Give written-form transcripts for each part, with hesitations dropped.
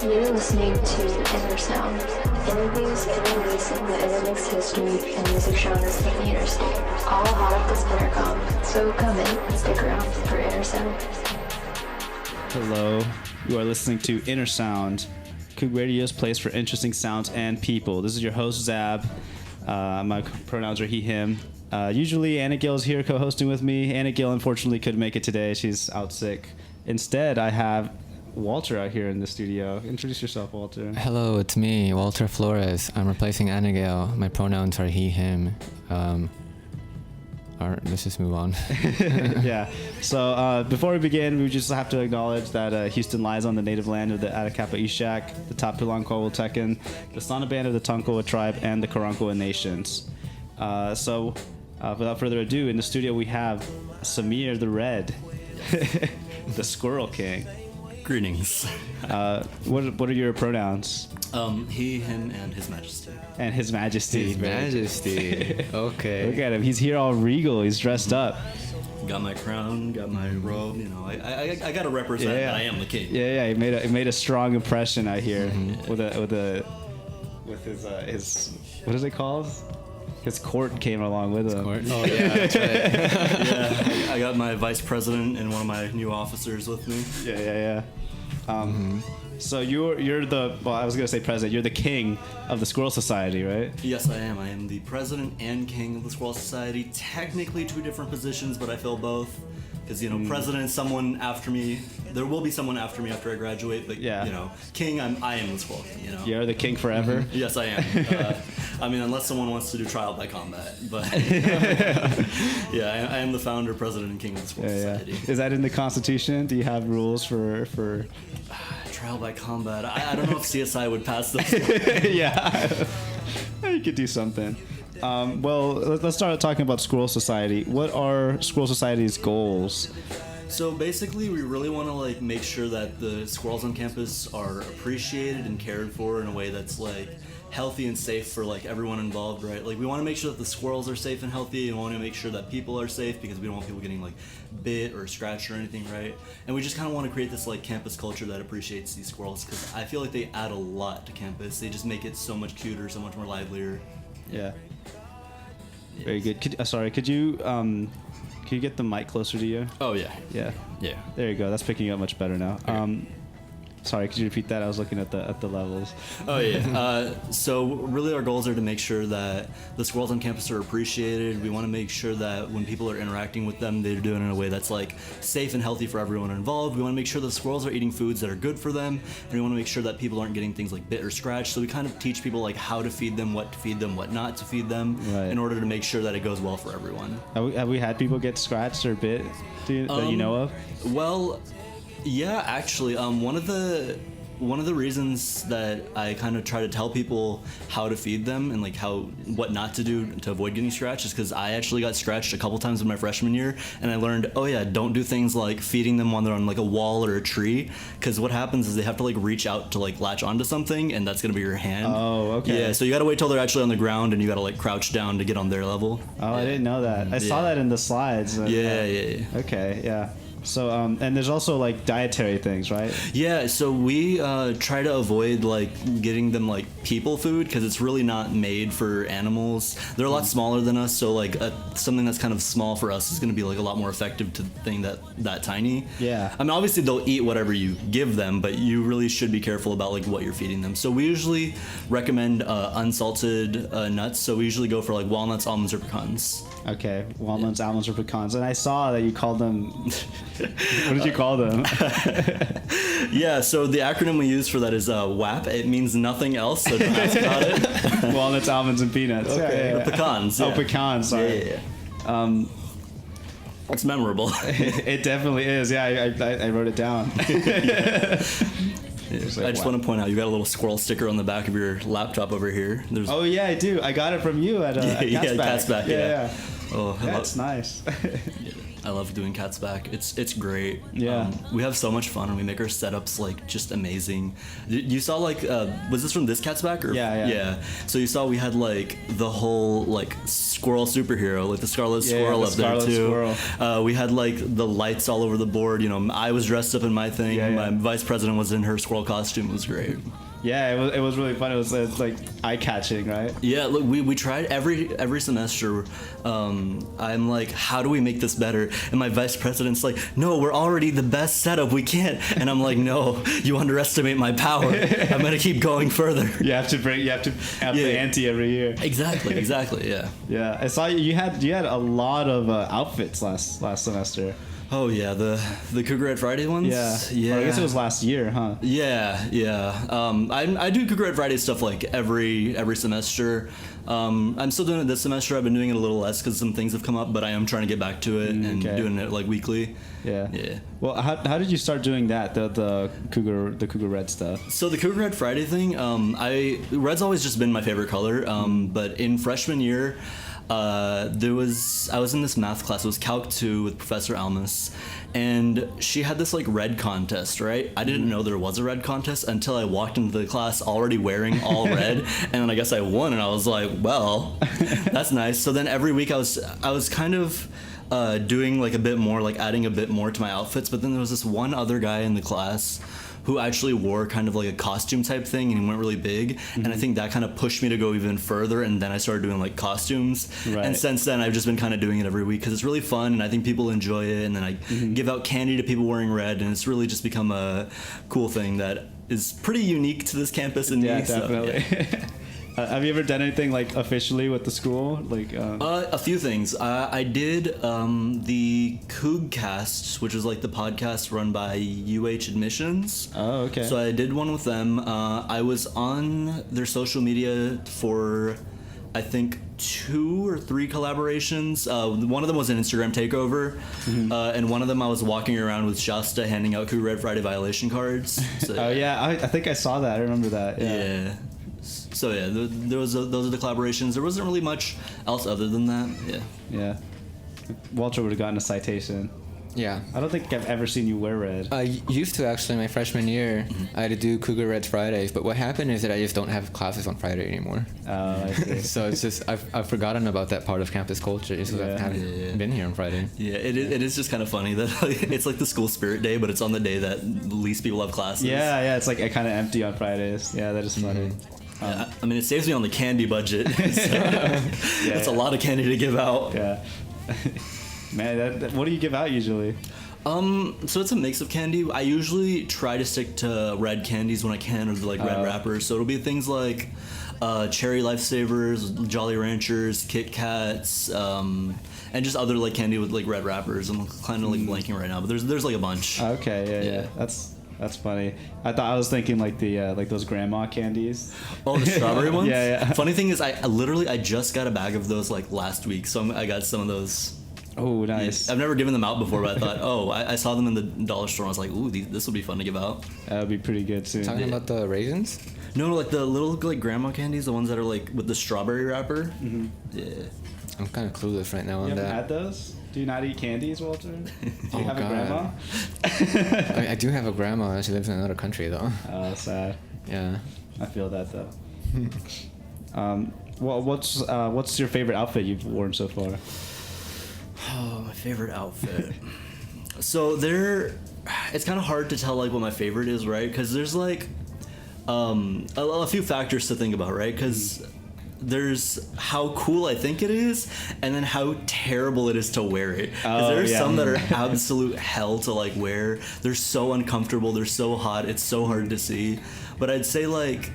You're listening to Inner Sound, interviews reminiscing the intermixed history and music genres of the interstate, all hot off this intercom. So come in and stick around for Inner Sound. Hello, you are listening to Inner Sound, Coog Radio's place for interesting sounds and people. This is your host, Zab. My pronouns are he, him. Usually Anna Gill is here co-hosting with me. Anna Gill unfortunately couldn't make it today. She's out sick. Instead, I have Walter out here in the studio. Introduce yourself, Walter. Hello, it's me, Walter Flores. I'm replacing Anna Gill. My pronouns are he, him. Let's just move on. Yeah. So before we begin, we just have to acknowledge that Houston lies on the native land of the Atacapa Ishak, the Tapilonkoa Tekin, the Sana Band of the Tonkoa tribe, and the Karankoa nations. So without further ado, in the studio we have Samir the Red, the Squirrel King. Greetings. What are your pronouns? He, him, and His Majesty. And His Majesty. His Majesty. Okay. Look at him. He's here all regal. He's dressed up. Got my crown, got my robe. You know, I got to represent that I am the king. Yeah. He made a strong impression out here with his what is it called? His court came along with him. Court? Oh yeah, that's right. Yeah, I got my vice president and one of my new officers with me. Yeah. So you're the, well, I was gonna say president. You're the king of the Squirrel Society, right? Yes, I am. I am the president and king of the Squirrel Society. Technically two different positions, but I fill both. Because, you know, president, someone after me. There will be someone after me after I graduate, but, yeah. You know, king, I am the Squirrel King, you know. You're the king forever? Yes, I am. I mean, unless someone wants to do trial by combat, but yeah, I am the founder, president, and king of the Squirrel Society. Is that in the Constitution? Do you have rules for... Trial by combat? I don't know if CSI would pass this. Yeah. You could do something. Well, let's start talking about Squirrel Society. What are Squirrel Society's goals? So basically, we really want to make sure that the squirrels on campus are appreciated and cared for in a way that's healthy and safe for everyone involved, right? We want to make sure that the squirrels are safe and healthy, and we want to make sure that people are safe because we don't want people getting bit or scratched or anything, right? And we just kind of want to create this campus culture that appreciates these squirrels because I feel like they add a lot to campus. They just make it so much cuter, so much more livelier. Yeah. Very good. Could you get the mic closer to you? Oh yeah. Yeah. Yeah. There you go. That's picking up much better now. Okay. Sorry, could you repeat that? I was looking at the levels. Oh yeah. So really our goals are to make sure that the squirrels on campus are appreciated. We want to make sure that when people are interacting with them, they're doing it in a way that's safe and healthy for everyone involved. We want to make sure the squirrels are eating foods that are good for them, and we want to make sure that people aren't getting things like bit or scratched. So we kind of teach people how to feed them, what to feed them, what not to feed them, right, in order to make sure that it goes well for everyone. Have we had people get scratched or bit that you know of? Well, yeah, actually, one of the reasons that I kind of try to tell people how to feed them and what not to do to avoid getting scratched is because I actually got scratched a couple times in my freshman year, and I learned, don't do things like feeding them when they're on a wall or a tree, because what happens is they have to reach out to latch onto something, and that's gonna be your hand. Oh, okay. Yeah, so you gotta wait till they're actually on the ground, and you gotta crouch down to get on their level. Oh, yeah. I didn't know that. I saw that in the slides. Yeah. Okay, yeah. So, and there's also dietary things, right? Yeah, so we try to avoid getting them people food because it's really not made for animals. They're a lot smaller than us, so something that's kind of small for us is going to be a lot more effective to the thing that tiny. Yeah. I mean, obviously they'll eat whatever you give them, but you really should be careful about what you're feeding them. So we usually recommend unsalted nuts. So we usually go for walnuts, almonds, or pecans. Okay, walnuts, almonds, or pecans. And I saw that you called them. What did you call them? Yeah, so the acronym we use for that is WAP. It means nothing else, so don't ask about it. Walnuts, almonds, and peanuts. Okay. Yeah. Pecans. Yeah. Oh, pecans. Sorry. Yeah. It's memorable. It definitely is. Yeah, I wrote it down. I just want to point out you got a little squirrel sticker on the back of your laptop over here. Oh yeah, I do. I got it from you at Castback. Yeah. Oh, that's nice. I love doing Cat's Back. It's great. Yeah. We have so much fun and we make our setups like just amazing. You saw like was this from this Cat's Back or Yeah. So you saw we had like the whole like squirrel superhero, like the Scarlet Squirrel the up Scarlet there too. Squirrel. We had like the lights all over the board. You know, I was dressed up in my thing. Yeah, yeah. My vice president was in her squirrel costume. It was great. Yeah, it was really fun. It was like eye catching, right? Yeah, look, we tried every semester. I'm like, how do we make this better? And my vice president's like, no, we're already the best setup. We can't. And I'm like, no, you underestimate my power. I'm gonna keep going further. You have to have the ante every year. Exactly. Yeah. Yeah, I saw you had a lot of outfits last semester. Oh yeah, the Cougar Red Friday ones. Yeah. Well, I guess it was last year, huh? Yeah. I do Cougar Red Friday stuff like every semester. I'm still doing it this semester. I've been doing it a little less because some things have come up, but I am trying to get back to it and doing it like weekly. Yeah. Yeah. Well, how did you start doing that? The Cougar Red stuff. So the Cougar Red Friday thing, red's always just been my favorite color. But in freshman year, I was in this math class. It was Calc 2 with Professor Almus, and she had this like red contest, right? I didn't know there was a red contest until I walked into the class already wearing all red, and then I guess I won, and I was like, well, that's nice. So then every week I was kind of doing like a bit more, like adding a bit more to my outfits, but then there was this one other guy in the class who actually wore kind of like a costume type thing, and he went really big. And I think that kind of pushed me to go even further, and then I started doing like costumes. Right. And since then I've just been kind of doing it every week because it's really fun and I think people enjoy it, and then I give out candy to people wearing red, and it's really just become a cool thing that is pretty unique to this campus and Yeah, me. definitely. So, yeah. Have you ever done anything like officially with the school? Like A few things. I did the Cougcast, which is like the podcast run by UH Admissions. Oh, okay. So I did one with them. I was on their social media for, I think, 2 or 3 collaborations. One of them was an Instagram takeover, and one of them I was walking around with Shasta handing out Cougar Red Friday violation cards. So, Oh yeah, I think I saw that. I remember that. yeah. So yeah, those are the collaborations. There wasn't really much else other than that. Yeah. Yeah. Walter would have gotten a citation. Yeah. I don't think I've ever seen you wear red. I used to actually my freshman year. I had to do Cougar Reds Fridays, but what happened is that I just don't have classes on Friday anymore. Oh, I see. So it's just I've forgotten about that part of campus culture. Just 'cause I haven't been here on Friday. Yeah, it is just kind of funny that it's like the school spirit day, but it's on the day that least people have classes. Yeah, it's like kind of empty on Fridays. Yeah, that is funny. Yeah, I mean, it saves me on the candy budget. So that's a lot of candy to give out. Yeah. Man, what do you give out usually? So it's a mix of candy. I usually try to stick to red candies when I can, or like red wrappers. So it'll be things like cherry lifesavers, Jolly Ranchers, Kit Kats, and just other like candy with like red wrappers. I'm kind of like blanking right now, but there's like a bunch. Okay, yeah. That's funny. I was thinking like the like those grandma candies. Oh, the strawberry ones? Yeah. Funny thing is, I just got a bag of those like last week, so I got some of those. Oh, nice. I've never given them out before, but I thought, I saw them in the dollar store. And I was like, ooh, this will be fun to give out. That would be pretty good soon. Talking about the raisins? No, like the little like grandma candies, the ones that are like with the strawberry wrapper. Mm-hmm. Yeah. I'm kind of clueless right now You on haven't that. had those? Do you not eat candies, Walter? Do you have God. a grandma? I do have a grandma. She lives in another country though. Oh, sad. Yeah. I feel that though. Well, what's your favorite outfit you've worn so far? Oh, my favorite outfit. So it's kind of hard to tell like what my favorite is, right? Because there's like a few factors to think about, right? Because there's how cool I think it is, and then how terrible it is to wear it. Because there's some that are absolute hell to like wear. They're so uncomfortable. They're so hot. It's so hard to see. But I'd say like,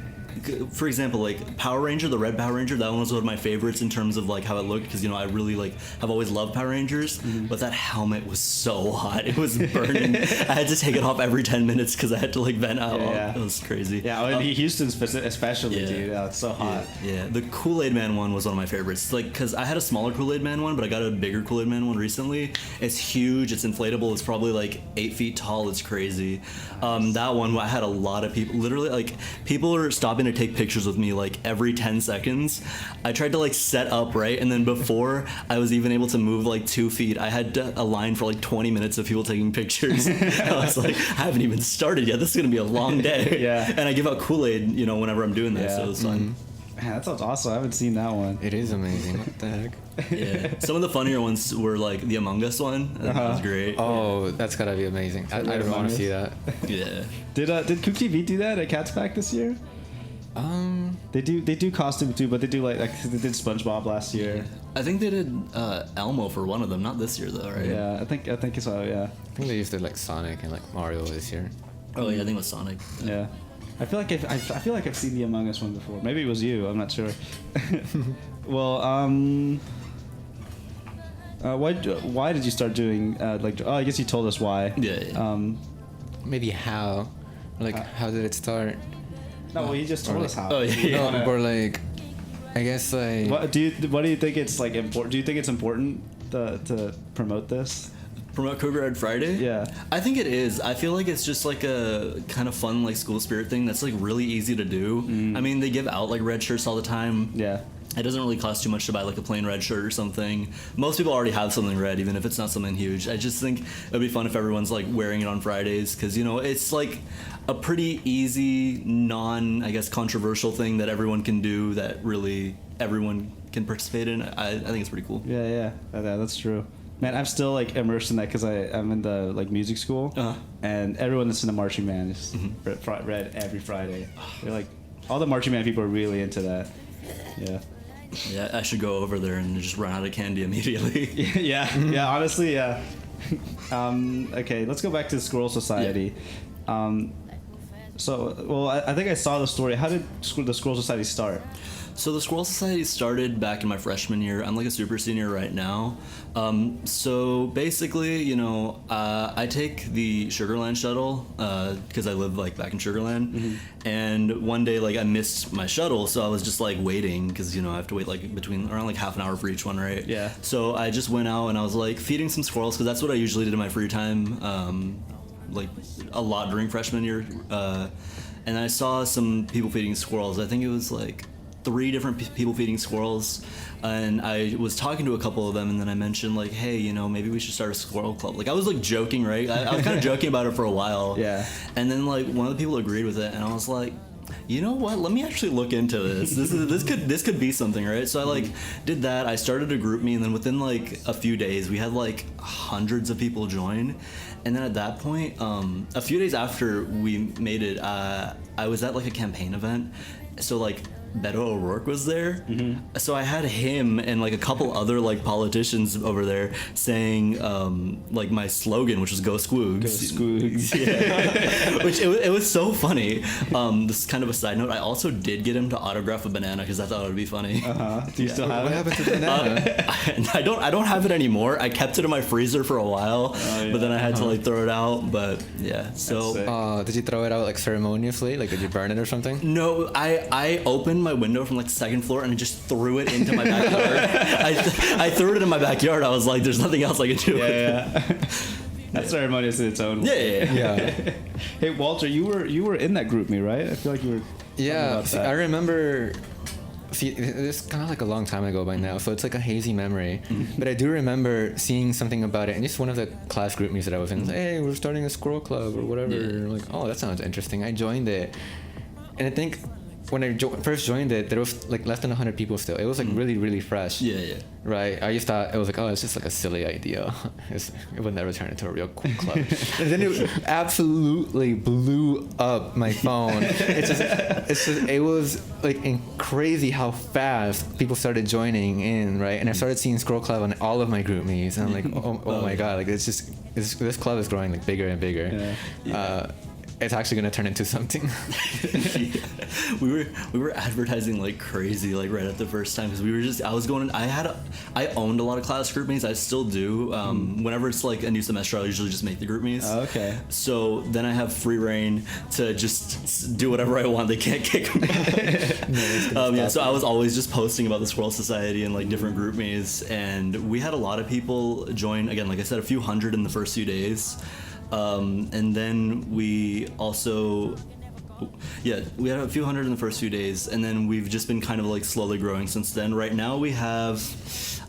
for example, like Power Ranger, the red Power Ranger, that one was one of my favorites in terms of like how it looked, because I really like have always loved Power Rangers, but that helmet was so hot. It was burning. I had to take it off every 10 minutes because I had to like vent out. Yeah. It was crazy. Yeah, and Houston especially, dude. Yeah, it's so hot. Yeah, the Kool-Aid Man one was one of my favorites. Like, because I had a smaller Kool-Aid Man one, but I got a bigger Kool-Aid Man one recently. It's huge. It's inflatable. It's probably like 8 feet tall. It's crazy. That one, I had a lot of people. Literally, like, people are stopping to take pictures with me like every 10 seconds. I tried to like set up, right? And then before I was even able to move like 2 feet, I had a line for like 20 minutes of people taking pictures. I was like, I haven't even started yet. This is going to be a long day. Yeah. And I give out Kool-Aid, you know, whenever I'm doing that. Yeah. So it was fun. Man, that sounds awesome. I haven't seen that one. It is amazing. What the heck? Yeah. Some of the funnier ones were like the Among Us one. That was great. Oh, that's gotta be amazing. I don't want to see that. Yeah. Did Cook TV do that at Cats Pack this year? They do costume too, but they do like they did SpongeBob last year. I think they did Elmo for one of them, not this year though, right? Yeah, I think so. Yeah. I think they used it like Sonic and like Mario this year. Oh yeah, I think it was Sonic. Yeah. I feel like I've seen the Among Us one before. Maybe it was you. I'm not sure. Well, why did you start doing I guess you told us why. Yeah. Maybe how? Like, how did it start? No, well, you just told us how. Oh, yeah. No, or like, I guess like. What do you think it's like important? Do you think it's important to promote this? Promote Cougar Red Friday? Yeah. I think it is. I feel like it's just like a kind of fun like school spirit thing that's like really easy to do. I mean, they give out like red shirts all the time. Yeah. It doesn't really cost too much to buy like a plain red shirt or something. Most people already have something red, even if it's not something huge. I just think it'd be fun if everyone's like wearing it on Fridays, because you know it's like a pretty easy, I guess controversial thing that everyone can do, that really everyone can participate in. I think it's pretty cool. Yeah, that's true. Man, I'm still like immersed in that because I'm in the like music school, and everyone that's in the marching band is red every Friday. They're like, all the marching band people are really into that. Yeah. Yeah, I should go over there and just run out of candy immediately. yeah. Honestly, yeah. Okay, let's go back to the Squirrel Society. Yeah. I think I saw the story. How did the Squirrel Society start? So the Squirrel Society started back in my freshman year. I'm like a super senior right now. So basically, you know, I take the Sugarland shuttle because I live like back in Sugarland. And one day, like I missed my shuttle, so I was just like waiting because you know I have to wait like around like half an hour for each one, right? Yeah. So I just went out and I was like feeding some squirrels because that's what I usually did in my free time, like a lot during freshman year. And I saw some people feeding squirrels. I think it was like 3 different people feeding squirrels, and I was talking to a couple of them, and then I mentioned like, hey, you know, maybe we should start a squirrel club. Like I was like joking, right? I was kind of joking about it for a while. Yeah. And then like one of the people agreed with it, and I was like, you know what? Let me actually look into this. This could be something, right? So I like did that. I started a group me, and then within like a few days, we had like hundreds of people join. And then at that point, a few days after we made it, I was at like a campaign event. So like Beto O'Rourke was there, so I had him and like a couple other like politicians over there saying like my slogan, which was "Go Squoogs." Go Squoogs. Yeah. Which it was so funny. This is kind of a side note. I also did get him to autograph a banana because I thought it would be funny. Do you still have What it? happened to the banana? I don't have it anymore. I kept it in my freezer for a while, yeah. but then I had to like throw it out. But yeah, so. sick. Did you throw it out like ceremoniously? Like did you burn it or something? No, I opened my window from like the second floor and I just threw it into my backyard. I threw it in my backyard. I was like, there's nothing else I can do. Yeah. That's ceremonious in its own way. Yeah. Hey Walter, you were in that group me, right? I feel like you were. Yeah, about see, that. I remember. See, it's kind of like a long time ago by now, so it's like a hazy memory. But I do remember seeing something about it, and just one of the class group meets that I was in, hey, we're starting a squirrel club or whatever. Yeah. Like, oh, that sounds interesting. I joined it, and I think when I first joined it, there was like less than 100 people still. It was like really, really fresh. Yeah. Right. I just thought it was like, oh, it's just like a silly idea. It would never turn into a real cool club. And then it absolutely blew up my phone. It was like crazy how fast people started joining in, right? And I started seeing Squirrel Club on all of my group meets, and I'm like, oh my god, like this club is growing like bigger and bigger. Yeah. It's actually gonna turn into something. Yeah. We were advertising like crazy, like right at the first time, because I owned a lot of class group meets. I still do. Whenever it's like a new semester, I'll usually just make the group meets. Oh, okay. So then I have free reign to just do whatever I want. They can't kick me. So I was always just posting about the Squirrel Society and like different group meets, and we had a lot of people join. Again, like I said, a few hundred in the first few days. And then we also Yeah, we had a few hundred in the first few days, and then we've just been kind of like slowly growing since then. Right now we have,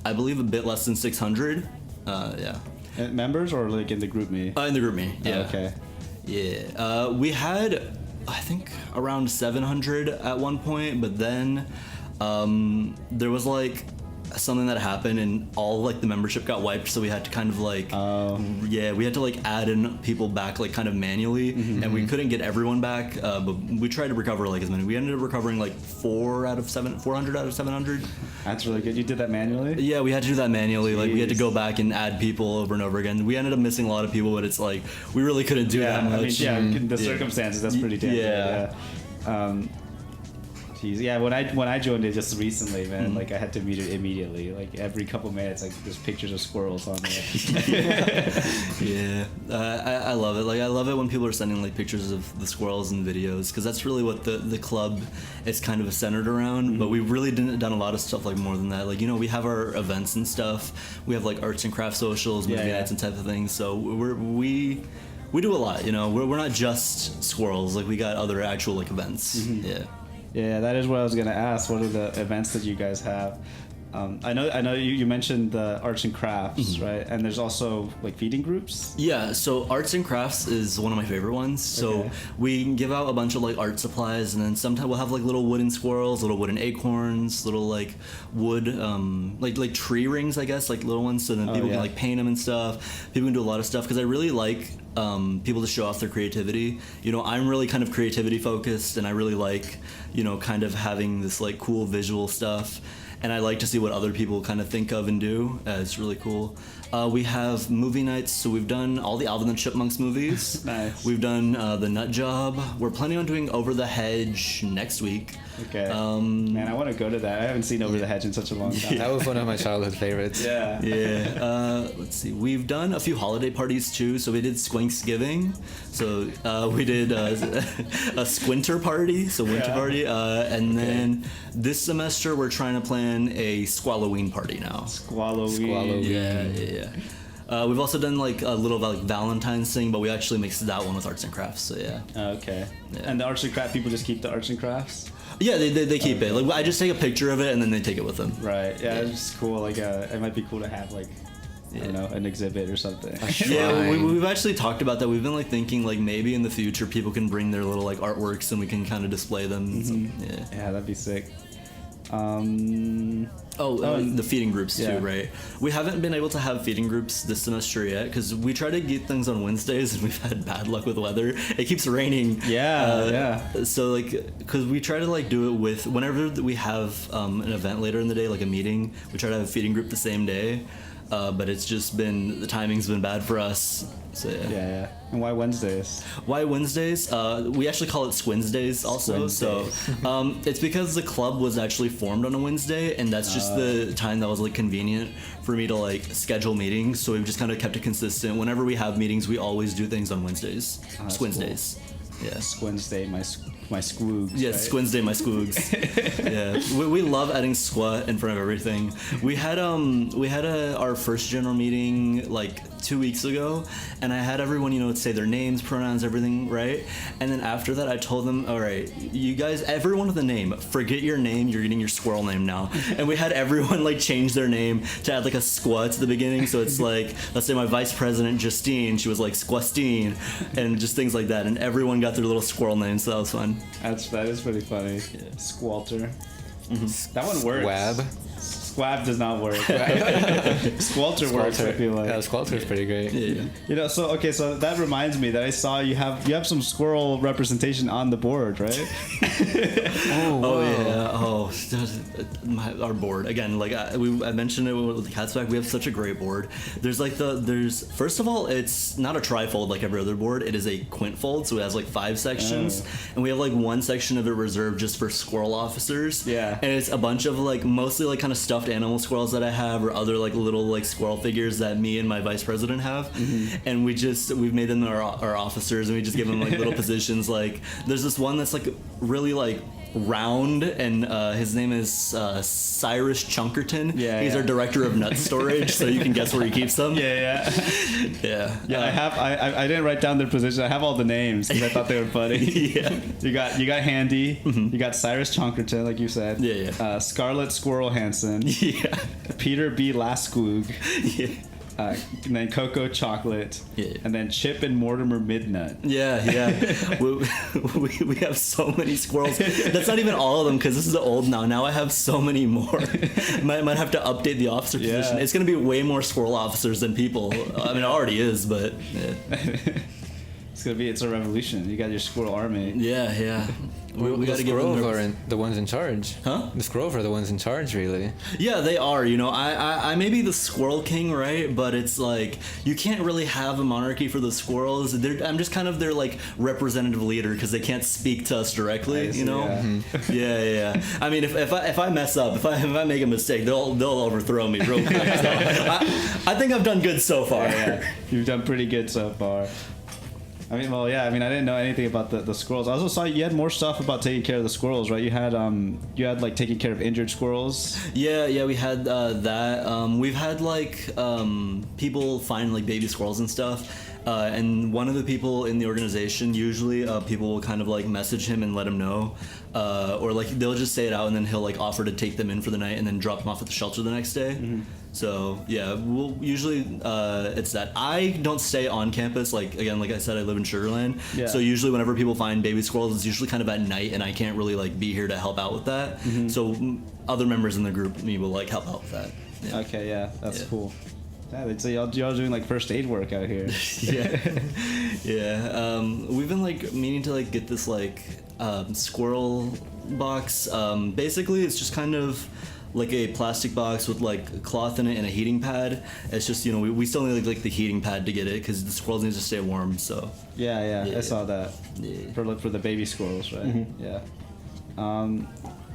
I believe, a bit less than 600. Yeah. Members or like in the group me? In the group me. Yeah. Oh, okay. Yeah. We had, I think, around 700 at one point, but then there was like something that happened and all like the membership got wiped, so we had to kind of like we had to like add in people back like kind of manually, and we couldn't get everyone back, but we tried to recover like as many. We ended up recovering like 400 out of 700. That's really good. You did that manually? Yeah, we had to do that manually. Like we had to Jeez. go back and add people over and over again. We ended up missing a lot of people, but it's like we really couldn't do that much. I mean, the circumstances, that's pretty damn good. Yeah. Geez, yeah. When I joined it just recently, man, like I had to mute it immediately. Like every couple minutes, like there's pictures of squirrels on there. Yeah, I love it. Like I love it when people are sending like pictures of the squirrels and videos, because that's really what the club is kind of centered around. But we've really done a lot of stuff like more than that. Like, you know, we have our events and stuff. We have like arts and crafts socials, movie nights and type of things. So we do a lot. You know, we're not just squirrels. Like we got other actual like events. Yeah. Yeah, that is what I was gonna ask. What are the events that you guys have? I know you mentioned the arts and crafts, right? And there's also like feeding groups. Yeah, so arts and crafts is one of my favorite ones. So we give out a bunch of like art supplies, and then sometimes we'll have like little wooden squirrels, little wooden acorns, little like wood, like tree rings, I guess, like little ones. So then people can like paint them and stuff. People can do a lot of stuff, because I really like people to show off their creativity. You know, I'm really kind of creativity focused, and I really like, you know, kind of having this like cool visual stuff. And I like to see what other people kind of think of and do. It's really cool. We have movie nights, so we've done all the Alvin and the Chipmunks movies. Nice. We've done The Nut Job. We're planning on doing Over the Hedge next week. Okay. Man, I want to go to that. I haven't seen Over the Hedge in such a long time. That was one of my childhood favorites. Yeah. Yeah. Let's see. We've done a few holiday parties too. So we did Squinksgiving. So we did a Squinter party, so winter party. And then this semester we're trying to plan a Squalloween party now. Squalloween. Yeah. We've also done like a little like Valentine's thing, but we actually mixed that one with arts and crafts. So yeah. Okay. Yeah. And the arts and crafts people just keep the arts and crafts. Yeah, they keep it. Like I just take a picture of it and then they take it with them. Right. Yeah, it's just cool. Like it might be cool to have like I don't know, an exhibit or something. Yeah, we've actually talked about that. We've been like thinking like maybe in the future people can bring their little like artworks and we can kind of display them. Yeah, that'd be sick. The feeding groups too, right? We haven't been able to have feeding groups this semester yet because we try to get things on Wednesdays and we've had bad luck with weather. It keeps raining. So like, because we try to like do it with whenever we have an event later in the day, like a meeting, we try to have a feeding group the same day. But it's just been, the timing's been bad for us. So yeah. And why Wednesdays? Why Wednesdays? We actually call it Squinsdays also. So it's because the club was actually formed on a Wednesday, and that's just the time that was like convenient for me to like schedule meetings. So we've just kind of kept it consistent. Whenever we have meetings, we always do things on Wednesdays. Squinsdays. Cool. Yeah. Squinsday, my squoogs. Yeah, right? Squinsday, my squoogs. Yeah, we love adding squat in front of everything. We had our first general meeting like 2 weeks ago, and I had everyone say their names, pronouns, everything right. And then after that, I told them, all right, you guys, everyone with a name, forget your name. You're getting your squirrel name now. And we had everyone like change their name to add like a squat to the beginning. So it's like, let's say my vice president Justine, she was like Squastine, and just things like that. And everyone got their little squirrel names, so that was fun. That is pretty funny. Yeah. Squalter. That one works. Squab does not work. Squalter works, I feel like. Yeah, Squalter is pretty great. Yeah. So that reminds me that I saw you have some squirrel representation on the board, right? Our board again. Like I mentioned it with the Cat's Back. We have such a great board. There's first of all, it's not a trifold like every other board. It is a quintfold, so it has like 5 sections, and we have like one section of it reserved just for squirrel officers. Yeah. And it's a bunch of like mostly like kind of stuffed animal squirrels that I have, or other like little like squirrel figures that me and my vice president have. And we've made them our officers, and we just give them like little positions. Like there's this one that's like really like round, and his name is Cyrus Chunkerton. He's our director of nut storage, so you can guess where he keeps them. Yeah. I didn't write down their position. I have all the names because I thought they were funny. You got Handy. You got Cyrus Chunkerton, like you said. Scarlet Squirrel Hansen. Peter B. Lasquoog. And then Cocoa Chocolate, and then Chip and Mortimer Midnut. we have so many squirrels. That's not even all of them, because this is old now. Now I have so many more. might have to update the officer position. It's going to be way more squirrel officers than people. I mean, it already is, but... It's a revolution. You got your squirrel army. We got to give them are the ones in charge. Huh? The squirrels are the ones in charge, really. Yeah, they are. You know, I may be the squirrel king, right? But it's like you can't really have a monarchy for the squirrels. I'm just kind of their like representative leader, because they can't speak to us directly. You know? Yeah. I mean, if I mess up, if I make a mistake, they'll overthrow me real quick. So I think I've done good so far. You've done pretty good so far. I mean, I didn't know anything about the squirrels. I also saw you had more stuff about taking care of the squirrels, right? You had like taking care of injured squirrels. Yeah, we had that. We've had like people find like baby squirrels and stuff. And one of the people in the organization, usually people will kind of like message him and let him know, or like they'll just say it out, and then he'll like offer to take them in for the night and then drop them off at the shelter the next day. So yeah, we'll usually it's that. I don't stay on campus. Like I said, I live in Sugar Land. So usually whenever people find baby squirrels, it's usually kind of at night, and I can't really like be here to help out with that. So other members in the group me will like help out with that. Okay, that's cool. So y'all doing like first aid work out here. We've been like meaning to like get this like squirrel box. Basically, it's just kind of like a plastic box with like cloth in it and a heating pad. It's just, you know, we still need like the heating pad to get it, because the squirrels need to stay warm. So I saw that for the baby squirrels, right?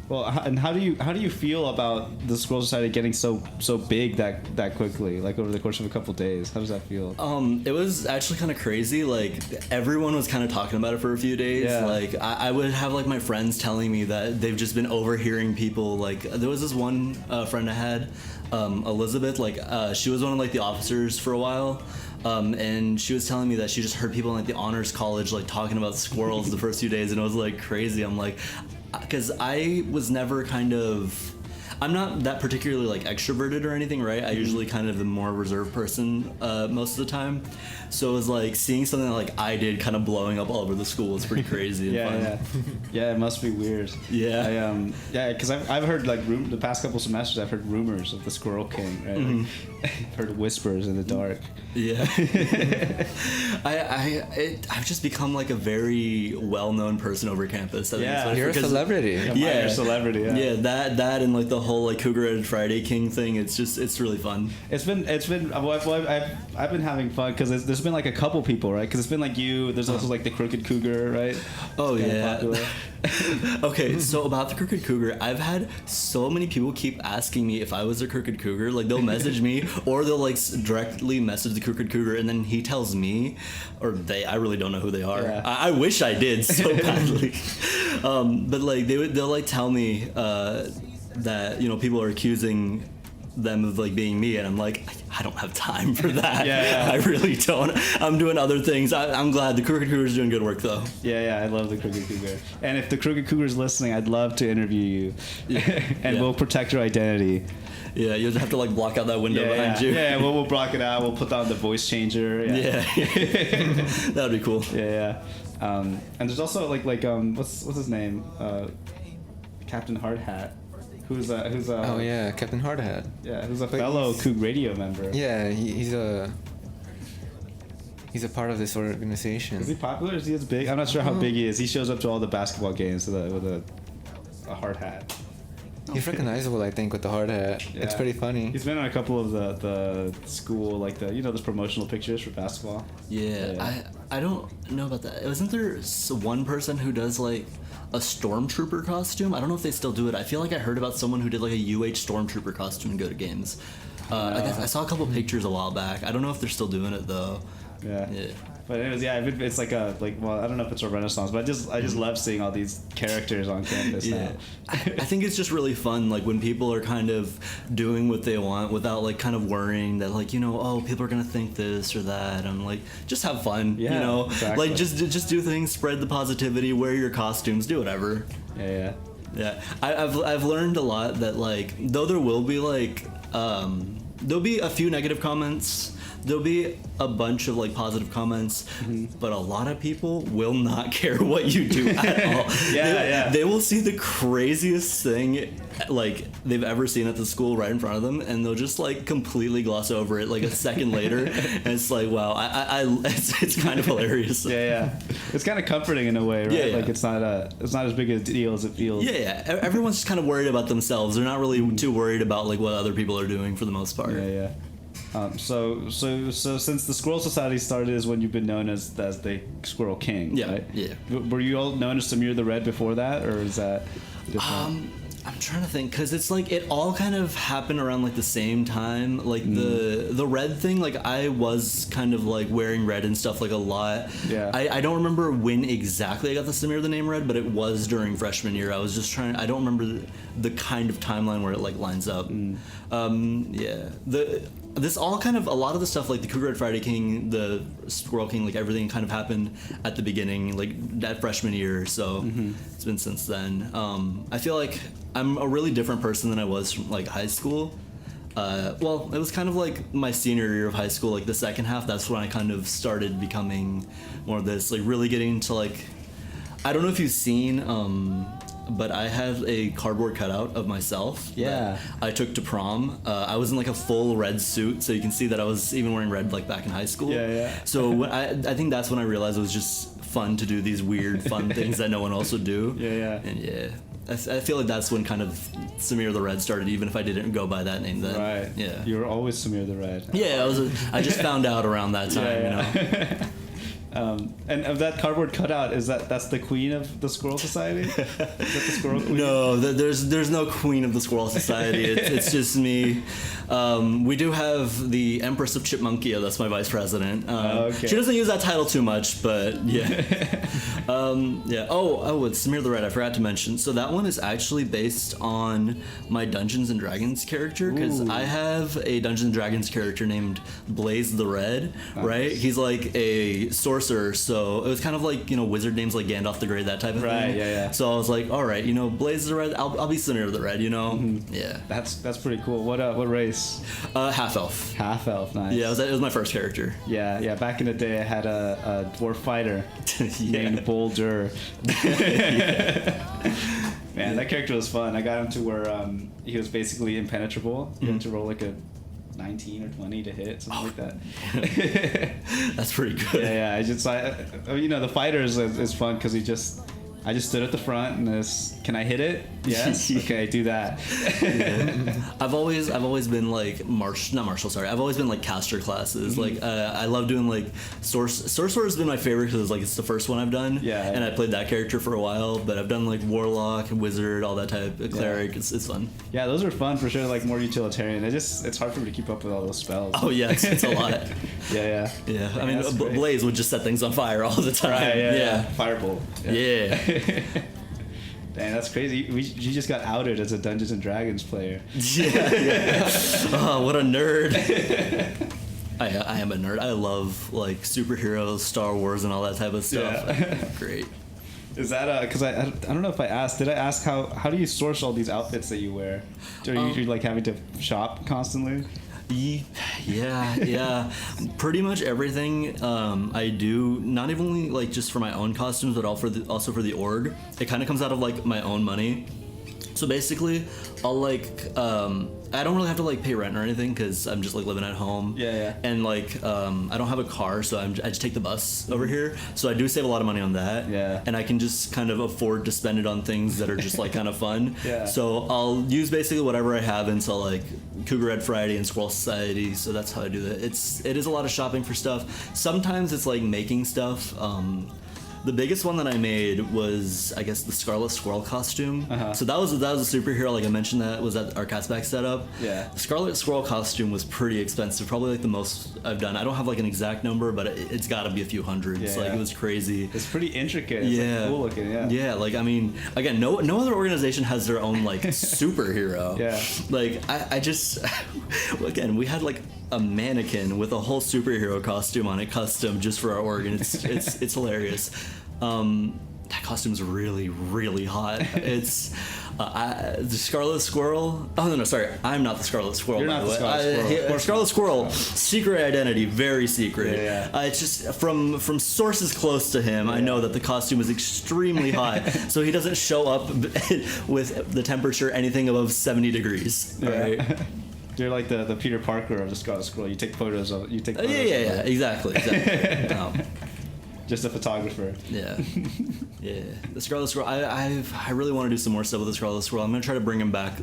Well, and how do you feel about the Squirrel Society getting so big that quickly, like over the course of a couple days? How does that feel? It was actually kind of crazy. Like everyone was kind of talking about it for a few days. Like I would have like my friends telling me that they've just been overhearing people. Like there was this one friend I had, Elizabeth. Like she was one of like the officers for a while. And she was telling me that she just heard people in like the honors college like talking about squirrels the first few days, and it was like crazy. I'm like, because I was never I'm not that particularly like extroverted or anything, right? I usually kind of the more reserved person most of the time. So it was like seeing something that like I did kind of blowing up all over the school was pretty crazy and fun. It must be weird. Because I've heard like the past couple semesters I've heard rumors of the Squirrel King, right? Like, I've heard whispers in the dark. I've just become like a very well-known person over campus. You're a celebrity. You're a celebrity. That and like the whole like Cougar-Headed Friday King thing. It's really fun. I've been having fun because there's been like a couple people, right? Because it's been like you. There's also like the Crooked Cougar, right? Oh yeah. Okay, so about the Crooked Cougar, I've had so many people keep asking me if I was a Crooked Cougar. Like they'll message me, or they'll like directly message the Crooked Cougar, and then he tells me, or they. I really don't know who they are. I wish I did so badly, but like they'll like tell me that, you know, people are accusing them of like being me, and I'm like, I don't have time for that. I really don't. I'm doing other things. I'm glad the Crooked Cougar's doing good work though. I love the Crooked Cougar, and if the Crooked Cougar's listening, I'd love to interview you. And we'll protect your identity. You'll have to like block out that window behind you. We'll block it out. We'll put on the voice changer. That'd be cool. And there's also like what's his name, Captain Hardhat. Who's Captain Hardhat. Who's a fellow Coug Radio member. He's a part of this organization. Is he popular? Is he as big? I'm not sure how big he is. He shows up to all the basketball games with a hard hat. He's recognizable, I think, with the hard hat. Yeah. It's pretty funny. He's been on a couple of the school, like those promotional pictures for basketball. Yeah, I don't know about that. Isn't there one person who does like a stormtrooper costume? I don't know if they still do it. I feel like I heard about someone who did like a UH stormtrooper costume and go to games. I saw a couple pictures a while back. I don't know if they're still doing it though. Yeah. But anyways, it's like well, I don't know if it's a renaissance, but I just love seeing all these characters on campus now. I think it's just really fun, like when people are kind of doing what they want without like kind of worrying that like, oh, people are gonna think this or that, and like just have fun, exactly. like just do things, spread the positivity, wear your costumes, do whatever. Yeah. I've learned a lot that like though there will be like there'll be a few negative comments. There'll be a bunch of like positive comments, but a lot of people will not care what you do at all. They will see the craziest thing like they've ever seen at the school right in front of them, and they'll just like completely gloss over it like a second later, and it's like, wow, it's kind of hilarious. It's kind of comforting in a way, right? Like it's not as big a deal as it feels. Everyone's just kind of worried about themselves. They're not really too worried about like what other people are doing for the most part. So since the Squirrel Society started is when you've been known as the Squirrel King, right? Yeah. Were you all known as Samir the Red before that, or is that different? I'm trying to think, because it's like it all kind of happened around like the same time. Like the red thing, like I was kind of like wearing red and stuff like a lot. I don't remember when exactly I got the Samir the name Red, but it was during freshman year. I was just trying. I don't remember the kind of timeline where it like lines up. This all kind of, a lot of the stuff like the Cougar Red Friday King, the Squirrel King, like everything kind of happened at the beginning, like that freshman year. So it's been since then. I feel like I'm a really different person than I was from like high school. Well, it was kind of like my senior year of high school, like the second half. That's when I kind of started becoming more of this, like really getting into like, I don't know if you've seen, but I have a cardboard cutout of myself. That I took to prom. I was in like a full red suit, so you can see that I was even wearing red like back in high school. So when I think that's when I realized it was just fun to do these weird, fun things that no one else would do. And I feel like that's when kind of Samir the Red started, even if I didn't go by that name then. Right. Yeah. You were always Samir the Red. I just found out around that time. And of that cardboard cutout, that's the queen of the Squirrel Society? Is that the Squirrel Queen? No, there's no queen of the Squirrel Society. It's just me. We do have the Empress of Chipmunkia. That's my vice president. She doesn't use that title too much, but yeah. Oh, it's Samir the Red. I forgot to mention. So that one is actually based on my Dungeons and Dragons character, because I have a Dungeons and Dragons character named Blaze the Red. Nice. Right? He's like a sorcerer, so it was kind of like wizard names like Gandalf the Grey, that type of thing. So I was like, all right, Blaze the Red. I'll be Samir the Red. Yeah. That's pretty cool. What race? Half elf. Half elf. Nice. Yeah, it was my first character. Yeah. Back in the day, I had a dwarf fighter named Boulder. Man, that character was fun. I got him to where he was basically impenetrable. You had to roll like a 19 or 20 to hit, something like that. That's pretty good. Yeah. The fighter is fun because I just stood at the front and can I hit it? Yes. Okay, do that. I've always been like I've always been like caster classes. Like I love doing like sorcerer has been my favorite because it's the first one I've done. And I played that character for a while, but I've done like warlock and wizard, all that type of cleric. It's fun. Yeah, those are fun for sure. Like more utilitarian. It's hard for me to keep up with all those spells. Oh yeah, it's a lot. Yeah. I mean, Blaze would just set things on fire all the time. Right. Yeah. Firebolt. Yeah. Dang, that's crazy. You just got outed as a Dungeons and Dragons player. Yeah. Oh, what a nerd. I am a nerd. I love like superheroes, Star Wars, and all that type of stuff. Yeah. Great. Is that because I don't know if I asked. Did I ask how do you source all these outfits that you wear? Are you like having to shop constantly? Yeah. Pretty much everything I do, not even like just for my own costumes, but also for the org. It kind of comes out of like my own money. So basically, I'll like I don't really have to like pay rent or anything because I'm just like living at home. Yeah. And like I don't have a car, so I just take the bus over here. So I do save a lot of money on that. Yeah. And I can just kind of afford to spend it on things that are just like kind of fun. Yeah. So I'll use basically whatever I have until like Cougar Red Friday and Squirrel Society. So that's how I do that. It is a lot of shopping for stuff. Sometimes it's like making stuff. The biggest one that I made was, I guess, the Scarlet Squirrel costume. So that was a superhero, like I mentioned, that was at our Castback setup. Yeah. The Scarlet Squirrel costume was pretty expensive, probably like the most I've done. I don't have like an exact number, but it's got to be a few hundreds. Yeah. Like it was crazy. It's pretty intricate. It's like cool looking. Yeah. Yeah, like I mean, again, no other organization has their own like superhero. Yeah. Like I just, again, we had like a mannequin with a whole superhero costume on it, custom just for our organ. It's hilarious. That costume's really, really hot. It's the Scarlet Squirrel. Oh no, sorry, I'm not the Scarlet Squirrel. You're by not the the way. Scarlet Squirrel. Scarlet Squirrel, secret identity, very secret. Yeah. It's just from sources close to him. I know that the costume is extremely hot, so he doesn't show up with the temperature anything above 70 degrees. Right? You're like the Peter Parker of the Scarlet Squirrel. You take photos of. You take. Photos Yeah. Exactly. Just a photographer. Yeah. The Scarlet Squirrel. I really want to do some more stuff with the Scarlet Squirrel. I'm gonna try to bring him back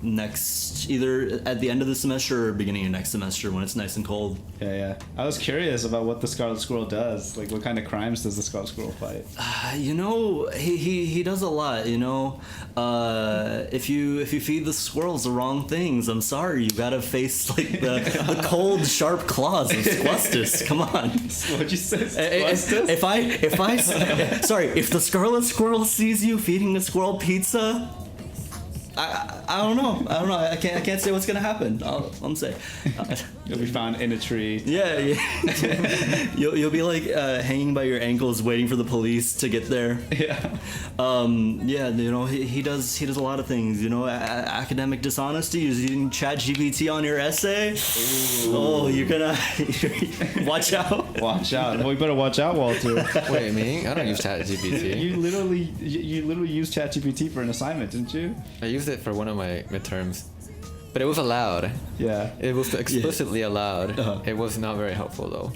next, either at the end of the semester or beginning of next semester when it's nice and cold. Yeah. I was curious about what the Scarlet Squirrel does. Like, what kind of crimes does the Scarlet Squirrel fight? He does a lot. If you feed the squirrels the wrong things, I'm sorry, you gotta face like the cold, sharp claws of Squustus. Come on. What'd you say? Squustus? If the Scarlet Squirrel sees you feeding a squirrel pizza, I don't know. I can't say what's gonna happen. I'm saying You'll be found in a tree. Yeah. You'll be like hanging by your ankles, waiting for the police to get there. Yeah. He does a lot of things. Academic dishonesty, using ChatGPT on your essay. Ooh. Oh, you're gonna watch out. Watch out. Well, you better watch out, Walter. Wait, me? I don't use ChatGPT. You literally used ChatGPT for an assignment, didn't you? I used it for one of my midterms, but it was allowed. Yeah. It was explicitly allowed. It was not very helpful though.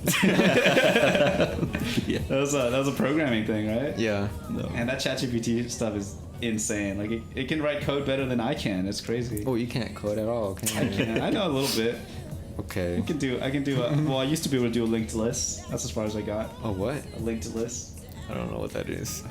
Yeah. That was a programming thing, right? Yeah. No. And that ChatGPT stuff is insane. Like it can write code better than I can. It's crazy. Oh, you can't code at all, can you? I know a little bit. Okay. I can do I used to be able to do a linked list. That's as far as I got. Oh, what? A linked list. I don't know what that is.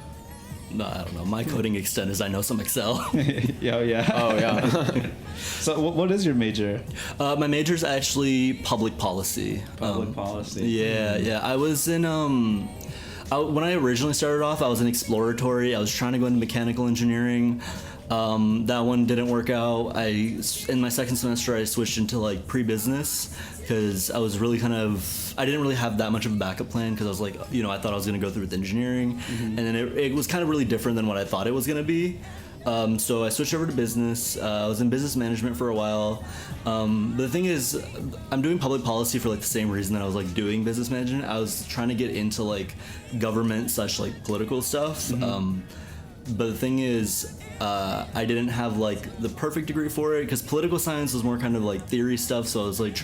No, I don't know. My coding extent is I know some Excel. Yeah. Oh, yeah. So what is your major? My major is actually public policy. Public policy. Yeah. I was in when I originally started off, I was in exploratory. I was trying to go into mechanical engineering. That one didn't work out. In my second semester, I switched into like pre-business because I was really I didn't really have that much of a backup plan because I was like, I thought I was going to go through with engineering, and then it was kind of really different than what I thought it was going to be. So I switched over to business. I was in business management for a while. But the thing is, I'm doing public policy for like the same reason that I was like doing business management. I was trying to get into like government / like political stuff. But the thing is, I didn't have like the perfect degree for it because political science was more kind of like theory stuff. So I was like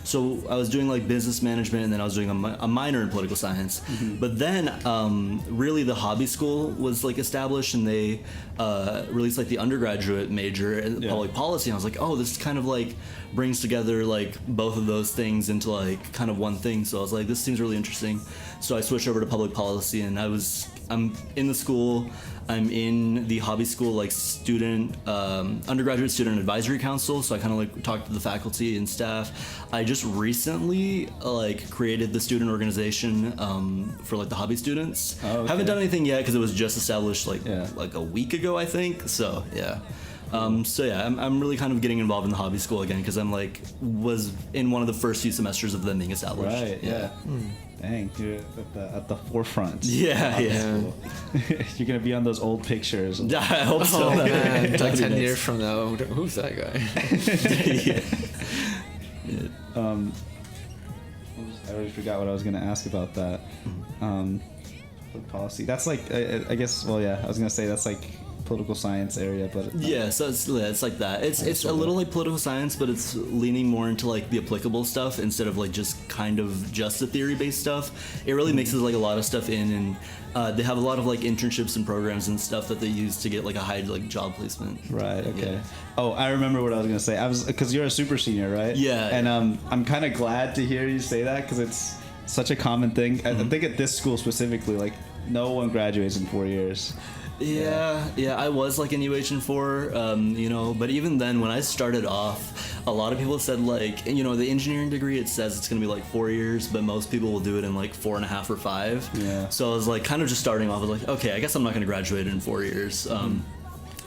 so I was doing like business management and then I was doing a minor in political science. But then really the hobby school was like established and they released like the undergraduate major in public policy. And I was like, oh, this kind of like brings together like both of those things into like kind of one thing. So I was like, this seems really interesting. So I switched over to public policy and I'm in the school. I'm in the hobby school like undergraduate student advisory council, so I kind of like talk to the faculty and staff. I just recently like created the student organization for like the hobby students. Oh, okay. Haven't done anything yet because it was just established like a week ago, I think. So yeah. I'm really kind of getting involved in the hobby school again because I'm like was in one of the first few semesters of them being established. Right. Yeah. Dang, you're at the forefront. Yeah. You're gonna be on those old pictures. I hope so. Oh man, like 10 nice. years from now, who's that guy? I already forgot what I was gonna ask about that. Policy. That's like I guess. Well, yeah. I was gonna say that's like political science area, but Yeah, so it's like that. It's a little like political science, but it's leaning more into like the applicable stuff instead of like just kind of just the theory-based stuff. It really mixes like a lot of stuff in, and they have a lot of like internships and programs and stuff that they use to get like a high like job placement. Right. Okay. Yeah. Oh, I remember what I was gonna say. I was because you're a super senior, right? Yeah. And I'm kind of glad to hear you say that because it's such a common thing. I think at this school specifically, like no one graduates in 4 years. Yeah, I was like in UH in 4, you know, but even then when I started off, a lot of people said like, you know, the engineering degree, it says it's gonna be like 4 years, but most people will do it in like 4.5 or 5. Yeah. So I was like kind of just starting off, I was like, okay, I guess I'm not gonna graduate in 4 years.